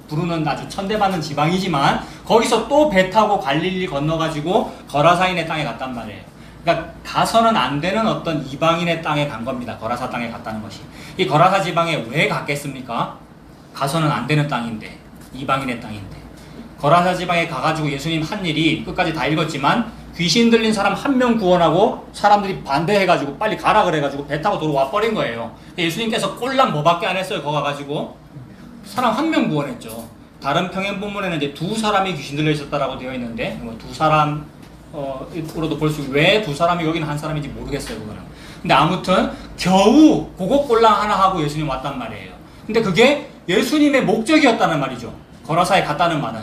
부르는 아주 천대받는 지방이지만, 거기서 또 배 타고 갈릴리 건너가지고 거라사인의 땅에 갔단 말이에요. 그러니까 가서는 안 되는 어떤 이방인의 땅에 간 겁니다. 거라사 땅에 갔다는 것이. 이 거라사 지방에 왜 갔겠습니까? 가서는 안 되는 땅인데, 이방인의 땅인데. 거라사 지방에 가가지고 예수님 한 일이 끝까지 다 읽었지만, 귀신 들린 사람 한 명 구원하고 사람들이 반대해가지고 빨리 가라 그래가지고 배 타고 돌아와 버린 거예요. 예수님께서 꼴랑 뭐밖에 안 했어요. 거기 가가지고 사람 한 명 구원했죠. 다른 평행 본문에는 이제 두 사람이 귀신 들려 있었다라고 되어 있는데, 두 사람으로도 볼 수, 왜 두 사람이 여기는 한 사람인지 모르겠어요, 그거는. 근데 아무튼 겨우 그거 꼴랑 하나 하고 예수님 왔단 말이에요. 근데 그게 예수님의 목적이었다는 말이죠. 거라사에 갔다는 말은.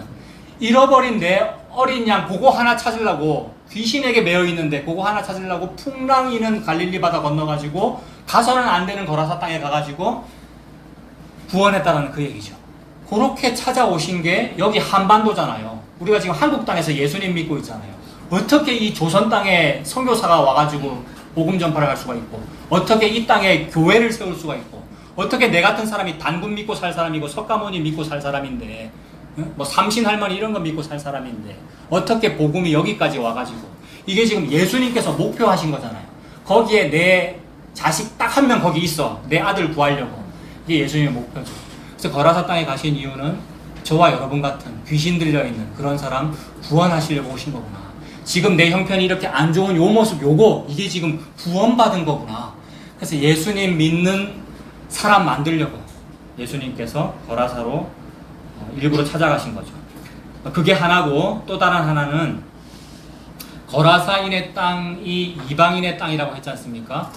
잃어버린 내 어린 양 그거 하나 찾으려고, 귀신에게 매여 있는데 그거 하나 찾으려고 풍랑이는 갈릴리 바다 건너가지고 가서는 안 되는 거라사 땅에 가가지고 구원했다는 그 얘기죠. 그렇게 찾아오신 게 여기 한반도잖아요. 우리가 지금 한국 땅에서 예수님 믿고 있잖아요. 어떻게 이 조선 땅에 선교사가 와가지고 복음 전파를 할 수가 있고, 어떻게 이 땅에 교회를 세울 수가 있고, 어떻게 내 같은 사람이 단군 믿고 살 사람이고 석가모니 믿고 살 사람인데, 뭐 삼신 할머니 이런 거 믿고 살 사람인데 어떻게 복음이 여기까지 와가지고, 이게 지금 예수님께서 목표하신 거잖아요. 거기에 내 자식 딱 한 명 거기 있어, 내 아들 구하려고. 이게 예수님의 목표죠. 그래서 거라사 땅에 가신 이유는 저와 여러분 같은 귀신 들려있는 그런 사람 구원하시려고 오신 거구나. 지금 내 형편이 이렇게 안 좋은 요 모습, 요거 이게 지금 구원받은 거구나. 그래서 예수님 믿는 사람 만들려고 예수님께서 거라사로 일부러 찾아가신 거죠. 그게 하나고, 또 다른 하나는 거라사인의 땅이 이방인의 땅이라고 했지 않습니까?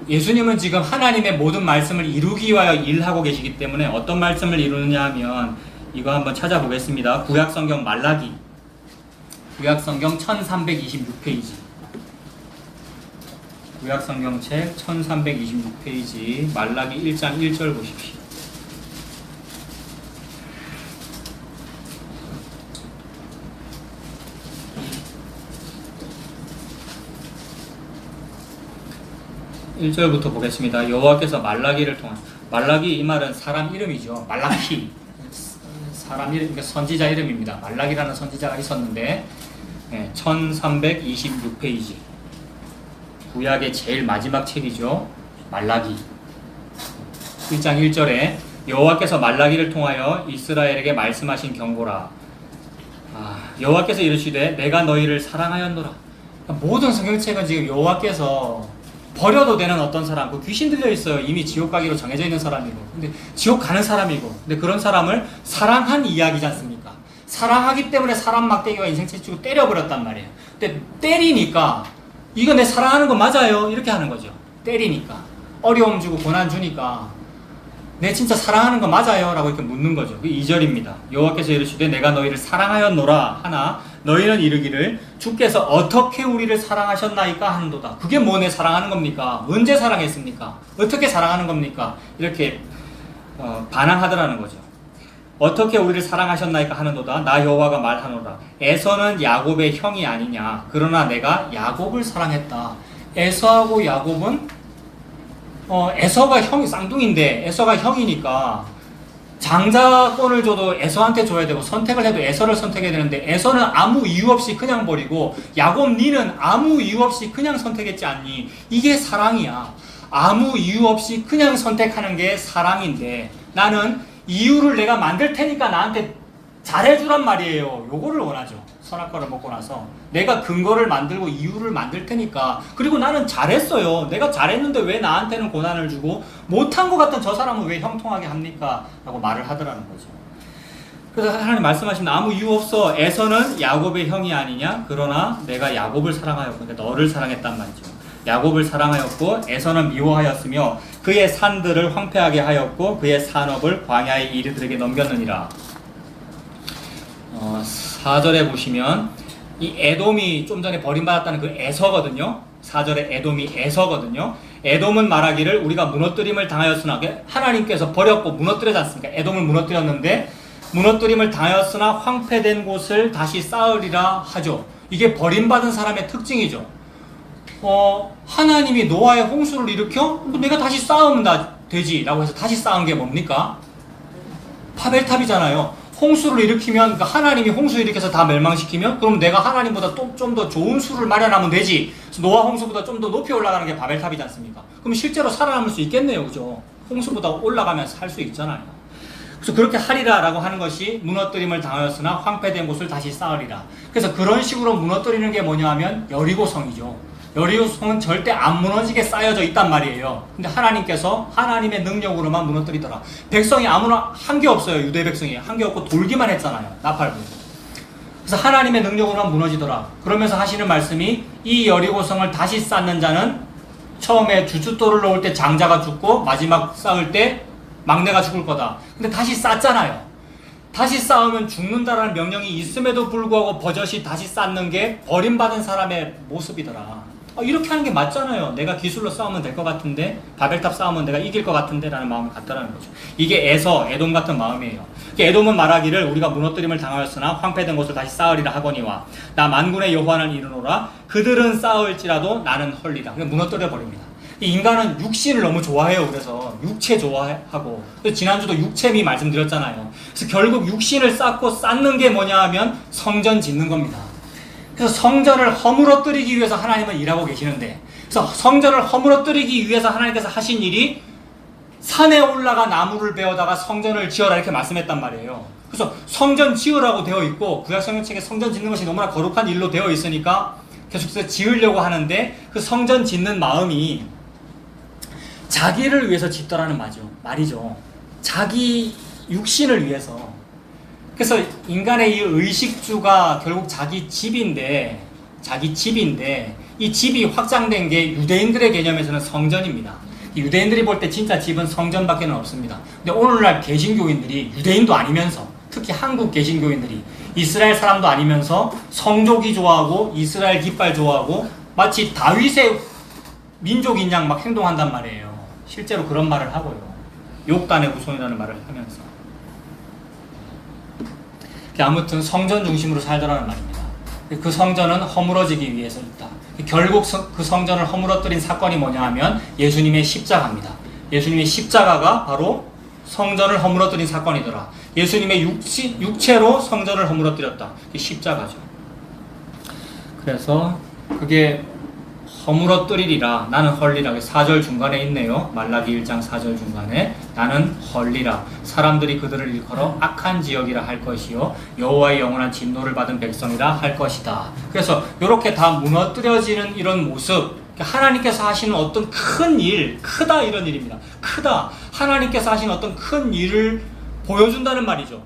예수님은 지금 하나님의 모든 말씀을 이루기 위하여 일하고 계시기 때문에 어떤 말씀을 이루느냐 하면 이거 한번 찾아보겠습니다. 구약성경 말라기, 구약성경 1326페이지, 구약성경책 1326페이지 말라기 1장 1절 보십시오. 일 절부터 보겠습니다. 여호와께서 말라기를 통한, 말라기 이 말은 사람 이름이죠. 말라키, 사람 이름, 그러니까 선지자 이름입니다. 말라기라는 선지자가 있었는데 1326페이지 구약의 제일 마지막 책이죠. 말라기 1장 1절에 여호와께서 말라기를 통하여 이스라엘에게 말씀하신 경고라. 여호와께서 이르시되 내가 너희를 사랑하였노라. 모든 성경책은 지금 여호와께서 버려도 되는 어떤 사람, 그 귀신 들려 있어요. 이미 지옥 가기로 정해져 있는 사람이고, 근데 지옥 가는 사람이고, 근데 그런 사람을 사랑한 이야기지 않습니까? 사랑하기 때문에 사람 막대기와 인생책 주고 때려버렸단 말이에요. 근데 때리니까 이거 내 사랑하는 거 맞아요? 이렇게 하는 거죠. 때리니까, 어려움 주고 고난 주니까 내 진짜 사랑하는 거 맞아요? 라고 이렇게 묻는 거죠. 그 2절입니다. 여호와께서 이르시되 내가 너희를 사랑하였노라 하나 너희는 이르기를 주께서 어떻게 우리를 사랑하셨나이까 하는도다. 그게 뭐 내 사랑하는 겁니까? 언제 사랑했습니까? 어떻게 사랑하는 겁니까? 이렇게 반항하더라는 거죠. 어떻게 우리를 사랑하셨나이까 하는도다. 나 여호와가 말하노라. 에서는 야곱의 형이 아니냐. 그러나 내가 야곱을 사랑했다. 에서하고 야곱은 에서가 형이 쌍둥이인데 에서가 형이니까 장자권을 줘도 에서한테 줘야 되고 선택을 해도 에서를 선택해야 되는데 에서는 아무 이유 없이 그냥 버리고 야곱 니는 아무 이유 없이 그냥 선택했지 않니? 이게 사랑이야. 아무 이유 없이 그냥 선택하는 게 사랑인데 나는 이유를 내가 만들 테니까 나한테 잘해주란 말이에요. 요거를 원하죠. 선악과를 먹고 나서 내가 근거를 만들고 이유를 만들 테니까, 그리고 나는 잘했어요. 내가 잘했는데 왜 나한테는 고난을 주고 못한 것 같은 저 사람은 왜 형통하게 합니까? 라고 말을 하더라는 거죠. 그래서 하나님 말씀하시면 아무 이유 없어. 에서는 야곱의 형이 아니냐. 그러나 내가 야곱을 사랑하였고, 그러니까 너를 사랑했단 말이죠. 야곱을 사랑하였고 에서는 미워하였으며 그의 산들을 황폐하게 하였고 그의 산업을 광야의 이르들에게 넘겼느니라. 4절에 보시면 이 에돔이 좀 전에 버림받았다는 그 에서거든요. 4절에 에돔이 에서거든요. 에돔은 말하기를 우리가 무너뜨림을 당하였으나, 하나님께서 버렸고 무너뜨리지 않습니까? 에돔을 무너뜨렸는데 무너뜨림을 당하였으나 황폐된 곳을 다시 쌓으리라 하죠. 이게 버림받은 사람의 특징이죠. 하나님이 노아의 홍수를 일으켜? 내가 다시 쌓으면 되지 라고 해서 다시 쌓은 게 뭡니까? 바벨탑이잖아요. 홍수를 일으키면, 그러니까 하나님이 홍수 일으켜서 다 멸망시키면 그럼 내가 하나님보다 또 좀 더 좋은 수를 마련하면 되지. 그래서 노아 홍수보다 좀 더 높이 올라가는 게 바벨탑이지 않습니까? 그럼 실제로 살아남을 수 있겠네요. 그죠? 홍수보다 올라가면서 살 수 있잖아요. 그래서 그렇게 하리라 라고 하는 것이 무너뜨림을 당하였으나 황폐된 곳을 다시 쌓으리라. 그래서 그런 식으로 무너뜨리는 게 뭐냐 하면 여리고성이죠. 여리고성은 절대 안 무너지게 쌓여져 있단 말이에요. 근데 하나님께서 하나님의 능력으로만 무너뜨리더라. 백성이 아무나 한 게 없어요. 유대 백성이 한 게 없고 돌기만 했잖아요. 나팔부. 그래서 하나님의 능력으로만 무너지더라. 그러면서 하시는 말씀이 이 여리고성을 다시 쌓는 자는 처음에 주춧돌을 놓을 때 장자가 죽고 마지막 쌓을 때 막내가 죽을 거다. 근데 다시 쌓잖아요. 다시 쌓으면 죽는다라는 명령이 있음에도 불구하고 버젓이 다시 쌓는 게 버림받은 사람의 모습이더라. 이렇게 하는 게 맞잖아요. 내가 기술로 싸우면 될 것 같은데, 바벨탑 싸우면 내가 이길 것 같은데 라는 마음을 갖다라는 거죠. 이게 에돔 같은 마음이에요. 에돔은 말하기를 우리가 무너뜨림을 당하였으나 황폐된 곳을 다시 쌓으리라 하거니와 나 만군의 여호와는 이르노라 그들은 쌓을지라도 나는 헐리라. 무너뜨려 버립니다. 인간은 육신을 너무 좋아해요. 그래서 육체 좋아하고, 지난주도 육체미 말씀드렸잖아요. 그래서 결국 육신을 쌓고 쌓는 게 뭐냐 하면 성전 짓는 겁니다. 그래서 성전을 허물어뜨리기 위해서 하나님은 일하고 계시는데, 그래서 성전을 허물어뜨리기 위해서 하나님께서 하신 일이 산에 올라가 나무를 베어다가 성전을 지어라 이렇게 말씀했단 말이에요. 그래서 성전 지으라고 되어 있고, 구약 성경책에 성전 짓는 것이 너무나 거룩한 일로 되어 있으니까 계속해서 지으려고 하는데, 그 성전 짓는 마음이 자기를 위해서 짓더라는 말이죠. 자기 육신을 위해서. 그래서 인간의 이 의식주가 결국 자기 집인데 이 집이 확장된 게 유대인들의 개념에서는 성전입니다. 유대인들이 볼 때 진짜 집은 성전밖에는 없습니다. 근데 오늘날 개신교인들이 유대인도 아니면서, 특히 한국 개신교인들이 이스라엘 사람도 아니면서 성조기 좋아하고 이스라엘 깃발 좋아하고 마치 다윗의 민족인 양 막 행동한단 말이에요. 실제로 그런 말을 하고요. 욕단의 후손이라는 말을 하면서. 아무튼 성전 중심으로 살더라는 말입니다. 그 성전은 허물어지기 위해서 있다. 결국 그 성전을 허물어뜨린 사건이 뭐냐 하면 예수님의 십자가입니다. 예수님의 십자가가 바로 성전을 허물어뜨린 사건이더라. 예수님의 육체로 성전을 허물어뜨렸다. 그게 십자가죠. 그래서 그게 허물어뜨리리라. 나는 헐리라. 4절 중간에 있네요. 말라기 1장 4절 중간에 나는 헐리라. 사람들이 그들을 일컬어 악한 지역이라 할 것이요 여호와의 영원한 진노를 받은 백성이라 할 것이다. 그래서 이렇게 다 무너뜨려지는 이런 모습, 하나님께서 하시는 어떤 큰 일, 크다 이런 일입니다. 크다. 하나님께서 하시는 어떤 큰 일을 보여준다는 말이죠.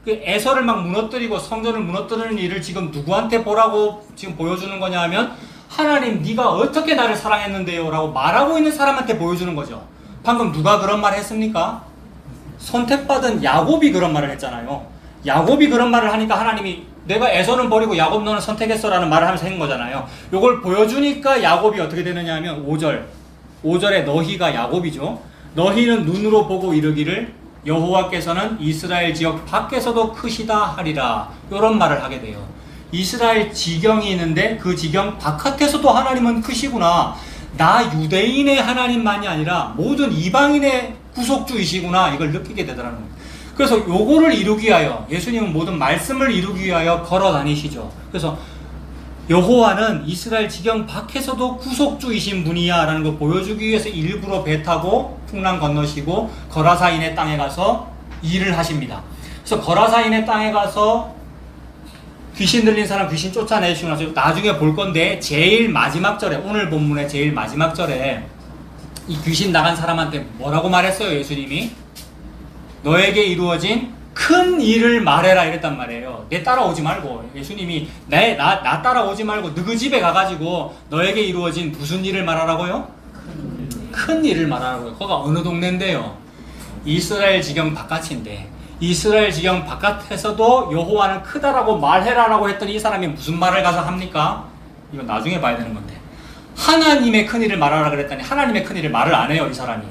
그 에서를 막 무너뜨리고 성전을 무너뜨리는 일을 지금 누구한테 보라고 지금 보여주는 거냐 하면, 하나님 네가 어떻게 나를 사랑했는데요 라고 말하고 있는 사람한테 보여주는 거죠. 방금 누가 그런 말을 했습니까? 선택받은 야곱이 그런 말을 했잖아요. 야곱이 그런 말을 하니까 하나님이 내가 에서는 버리고 야곱 너는 선택했어 라는 말을 하면서 한 거잖아요. 요걸 보여주니까 야곱이 어떻게 되느냐 하면 5절에 너희가 야곱이죠. 너희는 눈으로 보고 이르기를 여호와께서는 이스라엘 지역 밖에서도 크시다 하리라. 요런 말을 하게 돼요. 이스라엘 지경이 있는데 그 지경 바깥에서도 하나님은 크시구나. 나 유대인의 하나님만이 아니라 모든 이방인의 구속주이시구나. 이걸 느끼게 되더라는 거예요. 그래서 요거를 이루기 위하여, 예수님은 모든 말씀을 이루기 위하여 걸어 다니시죠. 그래서 여호와는 이스라엘 지경 밖에서도 구속주이신 분이야 라는 걸 보여주기 위해서 일부러 배 타고 풍랑 건너시고 거라사인의 땅에 가서 일을 하십니다. 그래서 거라사인의 땅에 가서 귀신 들린 사람 귀신 쫓아내시고 나서 나중에 볼 건데, 제일 마지막 절에, 오늘 본문의 제일 마지막 절에 이 귀신 나간 사람한테 뭐라고 말했어요? 예수님이 너에게 이루어진 큰 일을 말해라 이랬단 말이에요. 내 따라오지 말고, 예수님이 나 따라오지 말고 너희 집에 가가지고 너에게 이루어진 무슨 일을 말하라고요? 큰 일을 말하라고요. 거기가 어느 동네인데요? 이스라엘 지경 바깥인데, 이스라엘 지경 바깥에서도 여호와는 크다라고 말해라라고 했더니 이 사람이 무슨 말을 가서 합니까? 이거 나중에 봐야 되는 건데, 하나님의 큰일을 말하라 그랬더니 하나님의 큰일을 말을 안 해요. 이 사람이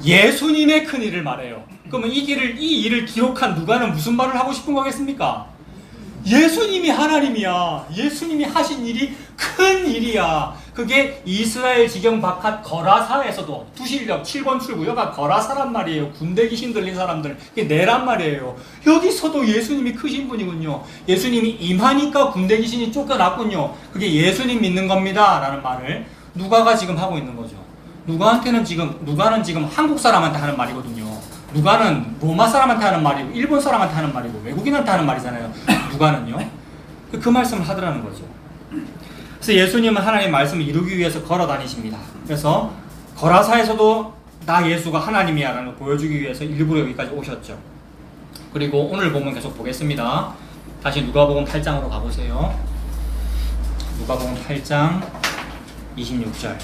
예수님의 큰일을 말해요. 그러면 이 일을 기록한 누가는 무슨 말을 하고 싶은 거겠습니까? 예수님이 하나님이야. 예수님이 하신 일이 큰 일이야. 그게 이스라엘 지경 바깥 거라사에서도, 두실력 7번 출구여가 거라사란 말이에요. 군대 귀신 들린 사람들, 그게 내란 말이에요. 여기서도 예수님이 크신 분이군요. 예수님이 임하니까 군대 귀신이 쫓겨났군요. 그게 예수님 믿는 겁니다 라는 말을 누가가 지금 하고 있는 거죠. 누가는 지금 한국 사람한테 하는 말이거든요. 누가는 로마 사람한테 하는 말이고 일본 사람한테 하는 말이고 외국인한테 하는 말이잖아요. 누가는요. 그 말씀을 하더라는 거죠. 그래서 예수님은 하나님의 말씀을 이루기 위해서 걸어 다니십니다. 그래서 거라사에서도 나 예수가 하나님이야 라는 걸 보여주기 위해서 일부러 여기까지 오셨죠. 그리고 오늘 본문 계속 보겠습니다. 다시 누가복음 8장으로 가보세요. 누가복음 8장 26절.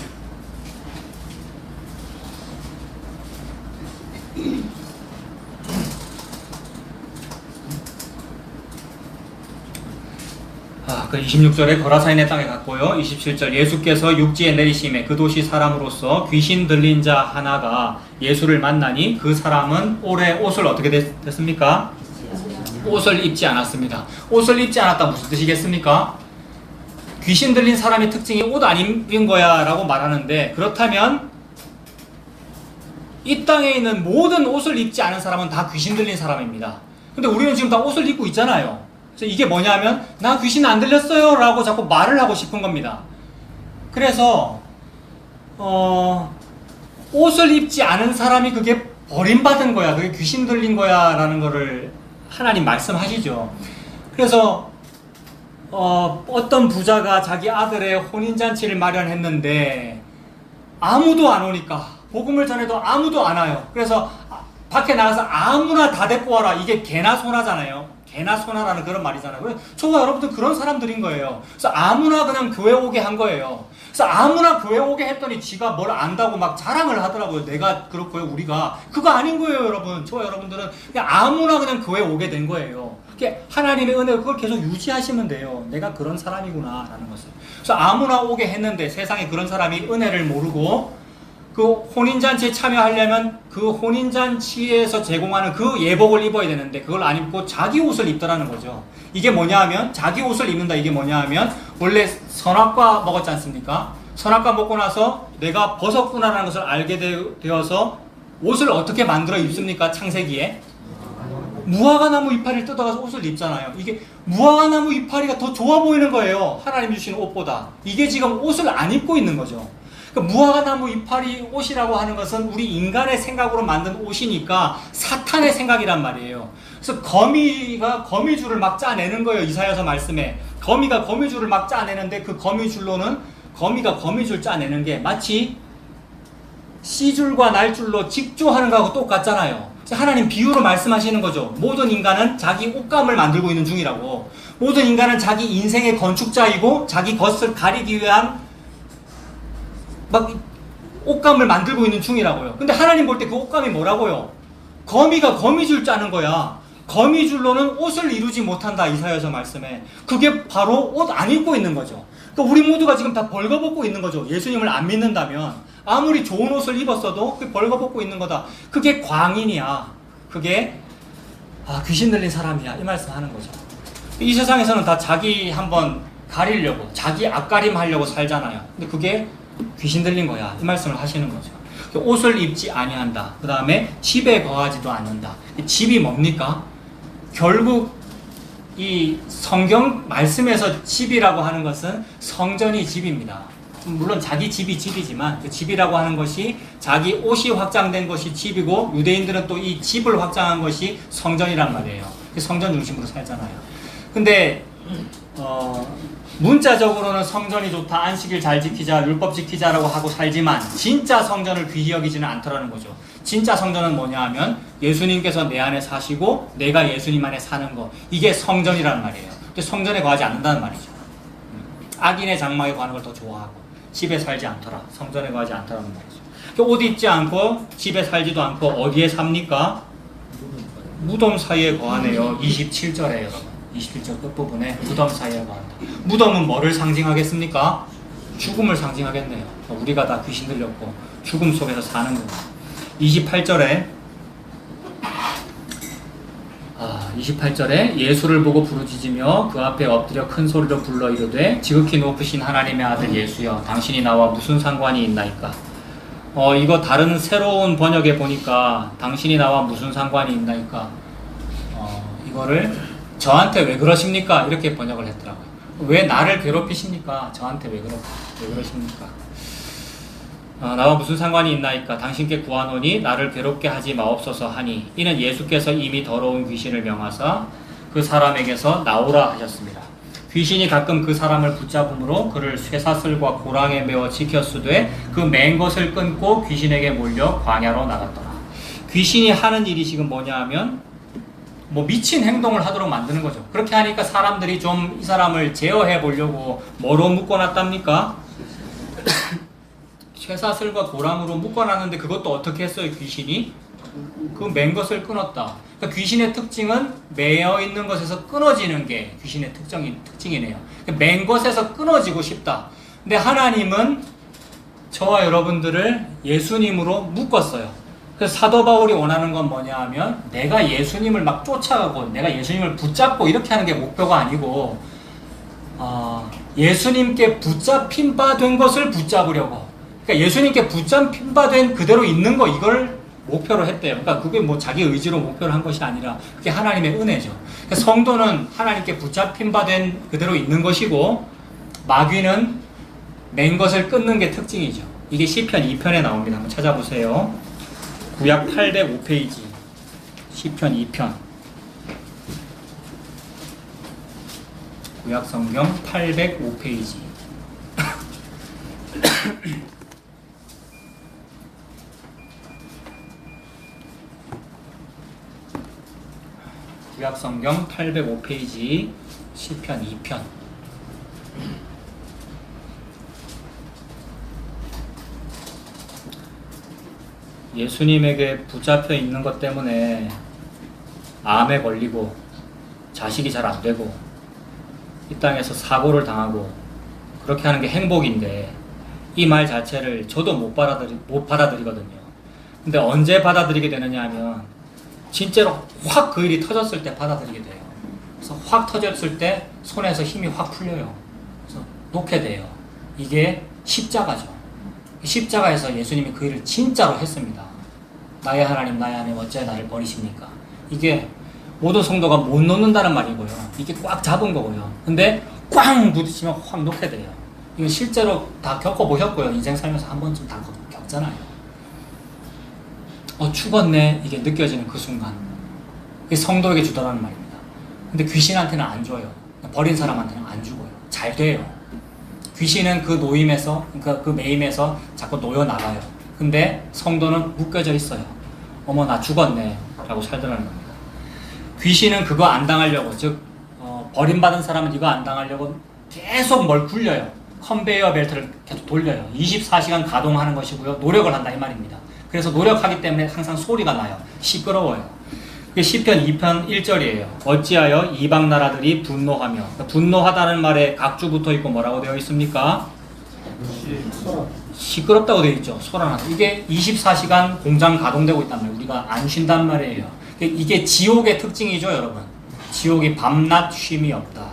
그 26절에 거라사인의 땅에 갔고요. 27절 예수께서 육지에 내리심에 그 도시 사람으로서 귀신 들린 자 하나가 예수를 만나니 그 사람은 오래 옷을 어떻게 됐습니까? 옷을 입지 않았습니다. 옷을 입지 않았다 무슨 뜻이겠습니까? 귀신 들린 사람의 특징이 옷 안 입은 거야 라고 말하는데, 그렇다면 이 땅에 있는 모든 옷을 입지 않은 사람은 다 귀신 들린 사람입니다. 근데 우리는 지금 다 옷을 입고 있잖아요. 그래서 이게 뭐냐면 나 귀신 안 들렸어요 라고 자꾸 말을 하고 싶은 겁니다. 그래서 옷을 입지 않은 사람이 그게 버림받은 거야, 그게 귀신 들린 거야 라는 거를 하나님 말씀하시죠. 그래서 어떤 부자가 자기 아들의 혼인잔치를 마련했는데 아무도 안 오니까, 복음을 전해도 아무도 안 와요. 그래서 밖에 나가서 아무나 다 데리고 와라, 이게 개나 소나잖아요. 개나 소나라는 그런 말이잖아요. 그래서 저와 여러분들 그런 사람들인 거예요. 그래서 아무나 그냥 교회 오게 한 거예요. 그래서 아무나 교회 오게 했더니 지가 뭘 안다고 막 자랑을 하더라고요. 내가 그렇고요, 우리가. 그거 아닌 거예요, 여러분. 저와 여러분들은 그냥 아무나 그냥 교회 오게 된 거예요. 그게 하나님의 은혜로 그걸 계속 유지하시면 돼요. 내가 그런 사람이구나 라는 것을. 그래서 아무나 오게 했는데 세상에 그런 사람이 은혜를 모르고 그 혼인잔치에 참여하려면 그 혼인잔치에서 제공하는 그 예복을 입어야 되는데 그걸 안 입고 자기 옷을 입더라는 거죠. 이게 뭐냐 하면, 자기 옷을 입는다 이게 뭐냐 하면, 원래 선악과 먹었지 않습니까? 선악과 먹고 나서 내가 벗었구나라는 것을 알게 되어서 옷을 어떻게 만들어 입습니까? 창세기에 무화과나무 이파리를 뜯어가서 옷을 입잖아요. 이게 무화과나무 이파리가 더 좋아 보이는 거예요, 하나님 주시는 옷보다. 이게 지금 옷을 안 입고 있는 거죠. 무화과나무 이파리 옷이라고 하는 것은 우리 인간의 생각으로 만든 옷이니까 사탄의 생각이란 말이에요. 그래서 거미가 거미줄을 막 짜내는 거예요. 이사야서 말씀에 거미가 거미줄을 막 짜내는데, 그 거미줄로는 거미가 거미줄 짜내는 게 마치 씨줄과 날줄로 직조하는 거하고 똑같잖아요. 하나님 비유로 말씀하시는 거죠. 모든 인간은 자기 옷감을 만들고 있는 중이라고. 모든 인간은 자기 인생의 건축자이고 자기 것을 가리기 위한 막 옷감을 만들고 있는 중이라고요. 근데 하나님 볼 때 그 옷감이 뭐라고요? 거미가 거미줄 짜는 거야. 거미줄로는 옷을 이루지 못한다, 이사야서 말씀에. 그게 바로 옷 안 입고 있는 거죠. 그러니까 우리 모두가 지금 다 벌거벗고 있는 거죠. 예수님을 안 믿는다면 아무리 좋은 옷을 입었어도 그게 벌거벗고 있는 거다. 그게 광인이야. 그게 귀신 들린 사람이야, 이 말씀하는 거죠. 이 세상에서는 다 자기 한번 가리려고, 자기 앞가림 하려고 살잖아요. 근데 그게 귀신 들린 거야, 이 말씀을 하시는 거죠. 옷을 입지 아니한다. 그 다음에 집에 거하지도 않는다. 집이 뭡니까? 결국 이 성경 말씀에서 집이라고 하는 것은 성전이 집입니다. 물론 자기 집이 집이지만 그 집이라고 하는 것이 자기 옷이 확장된 것이 집이고, 유대인들은 또 이 집을 확장한 것이 성전이란 말이에요. 성전 중심으로 살잖아요. 근데 문자적으로는 성전이 좋다, 안식일 잘 지키자, 율법 지키자라고 하고 살지만 진짜 성전을 귀히 여기지는 않더라는 거죠. 진짜 성전은 뭐냐 하면 예수님께서 내 안에 사시고 내가 예수님 안에 사는 거, 이게 성전이란 말이에요. 근데 성전에 거하지 않는다는 말이죠. 악인의 장막에 거하는 걸 더 좋아하고 집에 살지 않더라, 성전에 거하지 않더라는 말이죠. 옷 입지 않고 집에 살지도 않고 어디에 삽니까? 무덤 사이에 거하네요. 27절에 여러분, 27절 끝부분에 무덤 사이에 거한다. 무덤은 뭐를 상징하겠습니까? 죽음을 상징하겠네요. 우리가 다 귀신 들렸고 죽음 속에서 사는 거예요. 28절에 예수를 보고 부르짖으며 그 앞에 엎드려 큰 소리로 불러 이르되 지극히 높으신 하나님의 아들 예수여, 당신이 나와 무슨 상관이 있나이까? 이거 다른 새로운 번역에 보니까 당신이 나와 무슨 상관이 있나이까? 이거를 저한테 왜 그러십니까? 이렇게 번역을 했더라고요. 왜 나를 괴롭히십니까? 저한테 왜 그러십니까? 나와 무슨 상관이 있나이까? 당신께 구하노니 나를 괴롭게 하지 마옵소서 하니, 이는 예수께서 이미 더러운 귀신을 명하사 그 사람에게서 나오라 하셨습니다. 귀신이 가끔 그 사람을 붙잡음으로 그를 쇠사슬과 고랑에 메어 지켰으되 그 맨 것을 끊고 귀신에게 몰려 광야로 나갔더라. 귀신이 하는 일이 지금 뭐냐 하면 미친 행동을 하도록 만드는 거죠. 그렇게 하니까 사람들이 좀 이 사람을 제어해 보려고 뭐로 묶어놨답니까? 쇠사슬과 고랑으로 묶어놨는데 그것도 어떻게 했어요? 귀신이 그 맨 것을 끊었다. 그러니까 귀신의 특징은 매여 있는 것에서 끊어지는 게 귀신의 특징이네요. 맨 것에서 끊어지고 싶다. 근데 하나님은 저와 여러분들을 예수님으로 묶었어요. 그래서 사도 바울이 원하는 건 뭐냐 하면 내가 예수님을 막 쫓아가고 내가 예수님을 붙잡고 이렇게 하는 게 목표가 아니고 예수님께 붙잡힌 바 된 것을 붙잡으려고, 그러니까 예수님께 붙잡힌 바 된 그대로 있는 거, 이걸 목표로 했대요. 그러니까 그게 뭐 자기 의지로 목표를 한 것이 아니라 그게 하나님의 은혜죠. 그러니까 성도는 하나님께 붙잡힌 바 된 그대로 있는 것이고, 마귀는 맨 것을 끊는 게 특징이죠. 이게 시편 2편에 나옵니다. 한번 찾아보세요. 구약 805페이지 시편 2편, 구약 성경 805페이지. 구약 성경 805페이지 시편 2편. 예수님에게 붙잡혀 있는 것 때문에 암에 걸리고 자식이 잘 안 되고 이 땅에서 사고를 당하고 그렇게 하는 게 행복인데, 이 말 자체를 저도 못 받아들이거든요. 근데 언제 받아들이게 되느냐 하면 진짜로 확 그 일이 터졌을 때 받아들이게 돼요. 그래서 확 터졌을 때 손에서 힘이 확 풀려요. 그래서 놓게 돼요. 이게 십자가죠. 십자가에서 예수님이 그 일을 진짜로 했습니다. 나의 하나님, 나의 하나님, 어찌하여 나를 버리십니까? 이게 모든 성도가 못 놓는다는 말이고요. 이게 꽉 잡은 거고요. 근데 꽝 부딪히면 확 놓게 돼요. 이거 실제로 다 겪어보셨고요. 인생 살면서 한 번쯤 다 겪잖아요. 죽었네, 이게 느껴지는 그 순간. 이게 성도에게 주더라는 말입니다. 근데 귀신한테는 안 줘요. 버린 사람한테는 안 주고요. 잘 돼요. 귀신은 그 노임에서, 그 매임에서 자꾸 놓여나가요. 근데 성도는 묶여져 있어요. 어머, 나 죽었네 라고 살더라는 겁니다. 귀신은 그거 안 당하려고, 즉 버림받은 사람은 이거 안 당하려고 계속 뭘 굴려요. 컨베이어 벨트를 계속 돌려요. 24시간 가동하는 것이고요. 노력을 한다 이 말입니다. 그래서 노력하기 때문에 항상 소리가 나요. 시끄러워요. 그게 시편 2편 1절이에요. 어찌하여 이방 나라들이 분노하며, 그러니까 분노하다는 말에 각주 붙어 있고 뭐라고 되어 있습니까? 시끄럽다고 되어 있죠. 소란하다. 이게 24시간 공장 가동되고 있단 말이에요. 우리가 안 쉰단 말이에요. 이게 지옥의 특징이죠, 여러분. 지옥이 밤낮 쉼이 없다.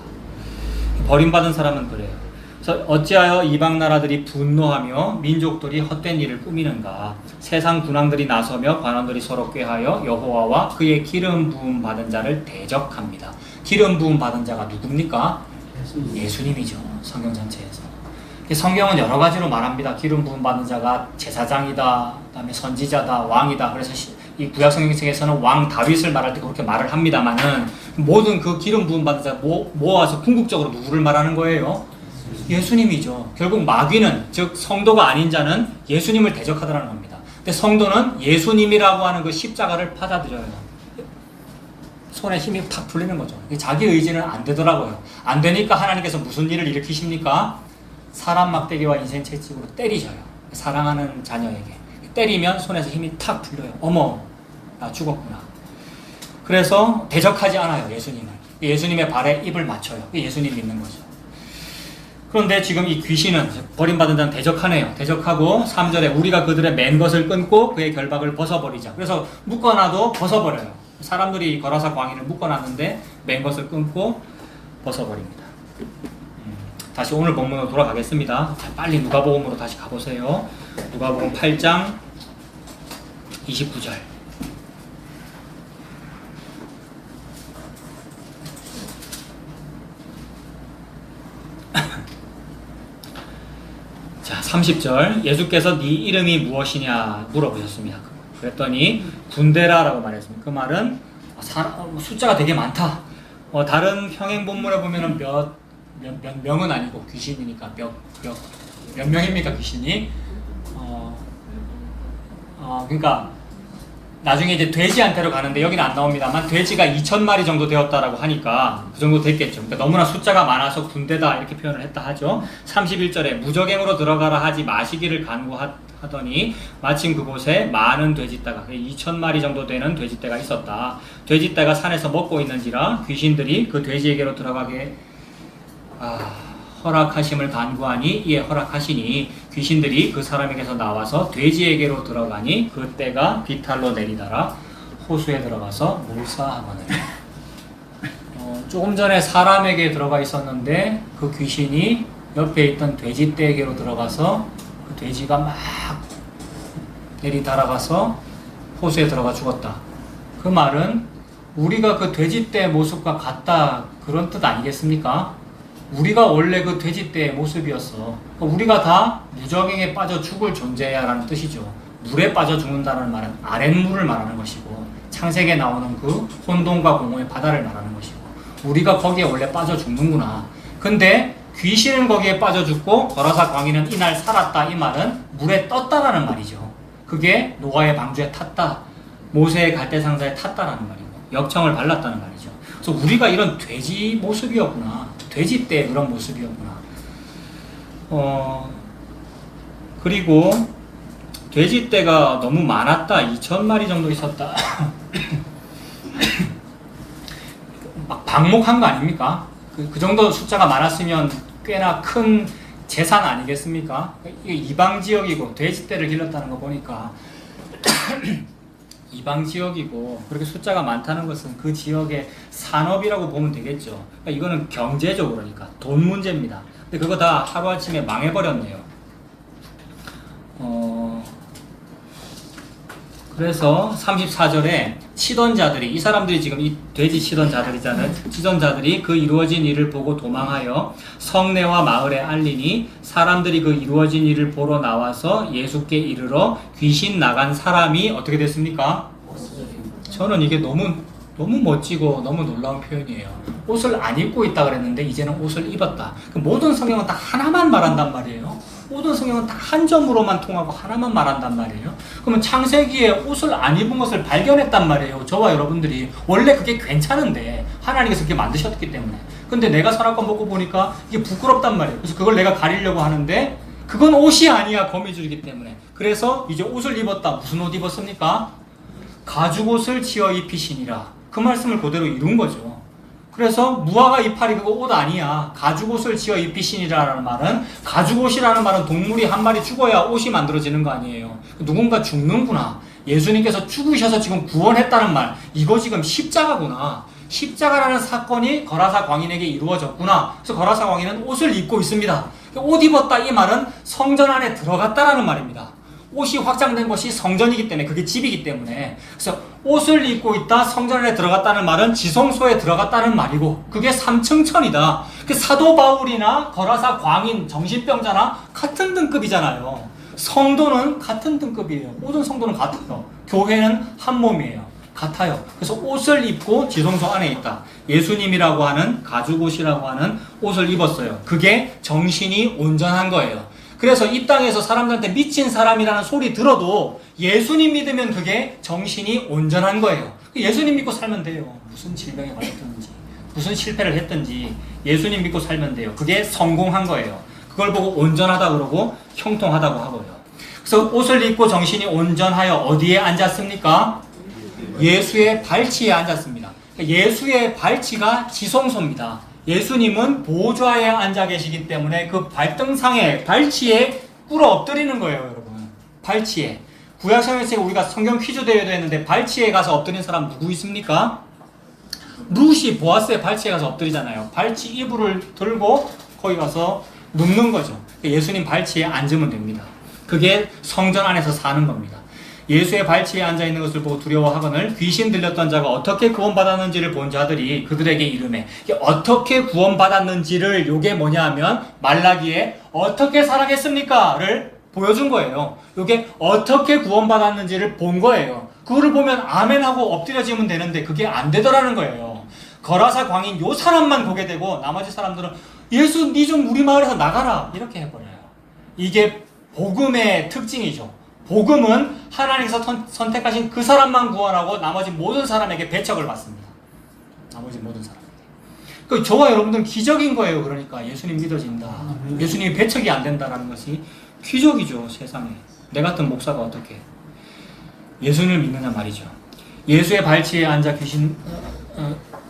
버림받은 사람은 그래요. 그래서 어찌하여 이방 나라들이 분노하며 민족들이 헛된 일을 꾸미는가? 세상 군왕들이 나서며 관원들이 서로 꾀하여 여호와와 그의 기름 부음 받은 자를 대적합니다. 기름 부음 받은 자가 누굽니까? 예수님이죠. 성경 전체에서. 성경은 여러 가지로 말합니다. 기름 부음 받은 자가 제사장이다, 그다음에 선지자다, 왕이다. 그래서 이 구약 성경책에서는 왕 다윗을 말할 때 그렇게 말을 합니다만은, 모든 그 기름 부음 받은 자 모아서 궁극적으로 누구를 말하는 거예요? 예수님이죠. 결국 마귀는, 즉 성도가 아닌 자는 예수님을 대적하더라는 겁니다. 근데 성도는 예수님이라고 하는 그 십자가를 받아들여요. 손에 힘이 탁 풀리는 거죠. 자기 의지는 안 되더라고요. 안 되니까 하나님께서 무슨 일을 일으키십니까? 사람 막대기와 인생 채찍으로 때리셔요. 사랑하는 자녀에게 때리면 손에서 힘이 탁 풀려요. 어머, 나 죽었구나. 그래서 대적하지 않아요. 예수님을. 예수님의 발에 입을 맞춰요. 예수님 믿는 거죠. 그런데 지금 이 귀신은, 버림받은 자는 대적하네요. 대적하고 3절에 우리가 그들의 맨 것을 끊고 그의 결박을 벗어버리자. 그래서 묶어놔도 벗어버려요. 사람들이 거라사 광인을 묶어놨는데 맨 것을 끊고 벗어버립니다. 다시 오늘 본문으로 돌아가겠습니다. 자, 빨리 누가복음으로 다시 가보세요. 누가복음 8장 29절. 자, 30절. 예수께서 네 이름이 무엇이냐 물어보셨습니다. 그랬더니 분데라라고 말했습니다. 그 말은 숫자가 되게 많다. 다른 평행 본문에 보면은 몇 명은 아니고 귀신이니까 몇 명입니까 귀신이? 그러니까 나중에 이제 돼지한테로 가는데 여기는 안 나옵니다만 돼지가 2,000마리 정도 되었다라고 하니까 그 정도 됐겠죠. 그러니까 너무나 숫자가 많아서 군대다 이렇게 표현을 했다 하죠. 31절에 무적행으로 들어가라 하지 마시기를 하더니 마침 그곳에 많은 돼지떼가 2,000마리 정도 되는 돼지떼가 있었다. 돼지떼가 산에서 먹고 있는지라 귀신들이 그 돼지에게로 들어가게 허락하심을 간구하니 이에 허락하시니 귀신들이 그 사람에게서 나와서 돼지에게로 들어가니 그 떼가 비탈로 내리다라 호수에 들어가서 몰사하거늘. 조금 전에 사람에게 들어가 있었는데 그 귀신이 옆에 있던 돼지떼에게로 들어가서 그 돼지가 막 내리달아가서 호수에 들어가 죽었다. 그 말은 우리가 그 돼지떼의 모습과 같다 그런 뜻 아니겠습니까? 우리가 원래 그 돼지떼의 모습이었어. 우리가 다 무저갱에 빠져 죽을 존재야 라는 뜻이죠. 물에 빠져 죽는다는 말은 아랫물을 말하는 것이고 창세기에 나오는 그 혼돈과 공허의 바다를 말하는 것이고 우리가 거기에 원래 빠져 죽는구나. 근데 귀신은 거기에 빠져 죽고 거라사 광인은 이날 살았다. 이 말은 물에 떴다라는 말이죠. 그게 노아의 방주에 탔다. 모세의 갈대상자에 탔다라는 말이고 역청을 발랐다는 말이죠. 그래서 우리가 이런 돼지 모습이었구나. 돼지떼의 그런 모습이었구나. 그리고 돼지떼가 너무 많았다. 2,000마리 정도 있었다. 막 방목한 거 아닙니까? 그 정도 숫자가 많았으면 꽤나 큰 재산 아니겠습니까? 이게 이방 지역이고 돼지떼를 길렀다는 거 보니까 이방 지역이고 그렇게 숫자가 많다는 것은 그 지역의 산업이라고 보면 되겠죠. 그러니까 이거는 경제적으로 그러니까 돈 문제입니다. 근데 그거 다 하루아침에 망해버렸네요. 그래서 34절에 치던 자들이 이 사람들이 지금 이 돼지 치던 자들이잖아요. 치던 자들이 그 이루어진 일을 보고 도망하여 성내와 마을에 알리니 사람들이 그 이루어진 일을 보러 나와서 예수께 이르러 귀신 나간 사람이 어떻게 됐습니까? 저는 이게 너무 멋지고 너무 놀라운 표현이에요. 옷을 안 입고 있다 그랬는데 이제는 옷을 입었다. 모든 성경은 다 하나만 말한단 말이에요. 모든 성경은 다 한 점으로만 통하고 하나만 말한단 말이에요. 그러면 창세기에 옷을 안 입은 것을 발견했단 말이에요. 저와 여러분들이. 원래 그게 괜찮은데 하나님께서 그렇게 만드셨기 때문에. 근데 내가 선악과 먹고 보니까 이게 부끄럽단 말이에요. 그래서 그걸 내가 가리려고 하는데 그건 옷이 아니야. 거미줄이기 때문에. 그래서 이제 옷을 입었다. 무슨 옷 입었습니까? 가죽옷을 지어 입히시니라. 그 말씀을 그대로 이룬 거죠. 그래서 무화과 이파리 그거 옷 아니야. 가죽옷을 지어 입히시니라라는 말은 가죽옷이라는 말은 동물이 한 마리 죽어야 옷이 만들어지는 거 아니에요. 누군가 죽는구나. 예수님께서 죽으셔서 지금 구원했다는 말. 이거 지금 십자가구나. 십자가라는 사건이 거라사 광인에게 이루어졌구나. 그래서 거라사 광인은 옷을 입고 있습니다. 옷 입었다 이 말은 성전 안에 들어갔다라는 말입니다. 옷이 확장된 것이 성전이기 때문에 그게 집이기 때문에 그래서 옷을 입고 있다 성전 안에 들어갔다는 말은 지성소에 들어갔다는 말이고 그게 삼층천이다. 그 사도 바울이나 거라사 광인 정신병자나 같은 등급이잖아요. 성도는 같은 등급이에요. 모든 성도는 같아요. 교회는 한 몸이에요. 같아요. 그래서 옷을 입고 지성소 안에 있다. 예수님이라고 하는 가죽옷이라고 하는 옷을 입었어요. 그게 정신이 온전한 거예요. 그래서 이 땅에서 사람들한테 미친 사람이라는 소리 들어도 예수님 믿으면 그게 정신이 온전한 거예요. 예수님 믿고 살면 돼요. 무슨 질병에 걸렸든지 무슨 실패를 했든지 예수님 믿고 살면 돼요. 그게 성공한 거예요. 그걸 보고 온전하다 그러고 형통하다고 하고요. 그래서 옷을 입고 정신이 온전하여 어디에 앉았습니까? 예수의 발치에 앉았습니다. 예수의 발치가 지성소입니다. 예수님은 보좌에 앉아 계시기 때문에 그 발등상에 발치에 꿇어 엎드리는 거예요, 여러분. 발치에. 구약성경에 우리가 성경 퀴즈 대회도 했는데 발치에 가서 엎드린 사람 누구 있습니까? 룻이 보아스의 발치에 가서 엎드리잖아요. 발치 이불을 들고 거기 가서 눕는 거죠. 예수님 발치에 앉으면 됩니다. 그게 성전 안에서 사는 겁니다. 예수의 발치에 앉아있는 것을 보고 두려워하거늘 귀신 들렸던 자가 어떻게 구원받았는지를 본 자들이 그들에게 이르매. 어떻게 구원받았는지를 요게 뭐냐 하면 말라기에 어떻게 살아겠습니까? 를 보여준 거예요. 요게 어떻게 구원받았는지를 본 거예요. 그거를 보면 아멘하고 엎드려지면 되는데 그게 안 되더라는 거예요. 거라사 광인 요 사람만 보게 되고 나머지 사람들은 예수 니 좀 우리 마을에서 나가라 이렇게 해버려요. 이게 복음의 특징이죠. 복음은 하나님께서 선택하신 그 사람만 구원하고 나머지 모든 사람에게 배척을 받습니다. 나머지 모든 사람에게. 저와 여러분들은 기적인 거예요. 그러니까 예수님 믿어진다. 예수님이 배척이 안 된다는 것이 기적이죠. 세상에. 내 같은 목사가 어떻게 예수님을 믿느냐 말이죠. 예수의 발치에 앉아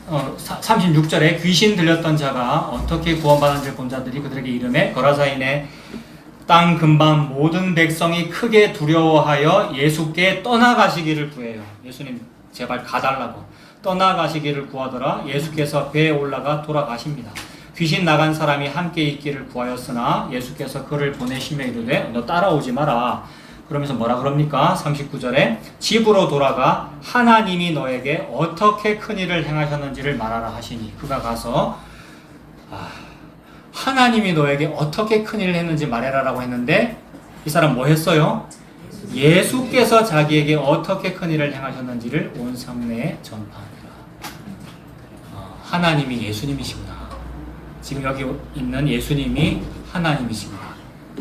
36절에 귀신 들렸던 자가 어떻게 구원받은지를 본 자들이 그들에게 이르매 거라사인의 땅 근방 모든 백성이 크게 두려워하여 예수께 떠나가시기를 구해요. 예수님 제발 가달라고 떠나가시기를 구하더라. 예수께서 배에 올라가 돌아가십니다. 귀신 나간 사람이 함께 있기를 구하였으나 예수께서 그를 보내시며 이르되 너 따라오지 마라. 그러면서 뭐라 그럽니까? 39절에 집으로 돌아가 하나님이 너에게 어떻게 큰일을 행하셨는지를 말하라 하시니 그가 가서 하나님이 너에게 어떻게 큰일을 했는지 말해라라고 했는데 이 사람 뭐 했어요? 예수께서 자기에게 어떻게 큰일을 행하셨는지를 온 성내에 전파하니라. 하나님이 예수님이시구나. 지금 여기 있는 예수님이 하나님이시구나.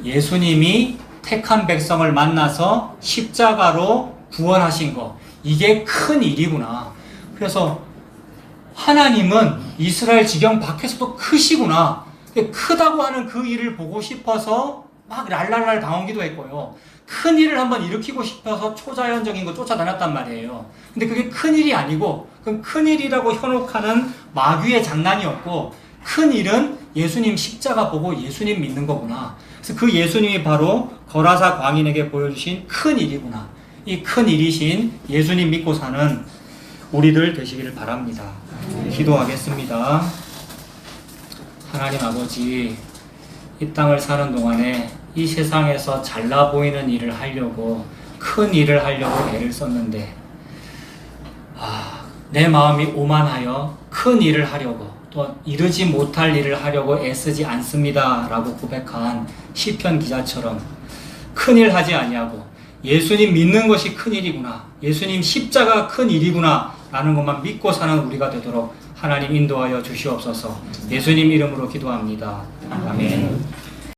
예수님이 택한 백성을 만나서 십자가로 구원하신 거, 이게 큰 일이구나. 그래서 하나님은 이스라엘 지경 밖에서도 크시구나. 크다고 하는 그 일을 보고 싶어서 막 랄랄랄 당하기도 했고요. 큰 일을 한번 일으키고 싶어서 초자연적인 거 쫓아다녔단 말이에요. 근데 그게 큰 일이 아니고 그건 큰 일이라고 현혹하는 마귀의 장난이었고, 큰 일은 예수님 십자가 보고 예수님 믿는 거구나. 그래서 그 예수님이 바로 거라사 광인에게 보여주신 큰 일이구나. 이 큰 일이신 예수님 믿고 사는 우리들 되시기를 바랍니다. 기도하겠습니다. 하나님 아버지, 이 땅을 사는 동안에 이 세상에서 잘나 보이는 일을 하려고, 큰 일을 하려고 애를 썼는데 내 마음이 오만하여 큰 일을 하려고, 또 이르지 못할 일을 하려고 애쓰지 않습니다 라고 고백한 시편 기자처럼 큰일 하지 아니하고 예수님 믿는 것이 큰일이구나, 예수님 십자가 큰 일이구나 라는 것만 믿고 사는 우리가 되도록 하나님 인도하여 주시옵소서. 예수님 이름으로 기도합니다. 아멘.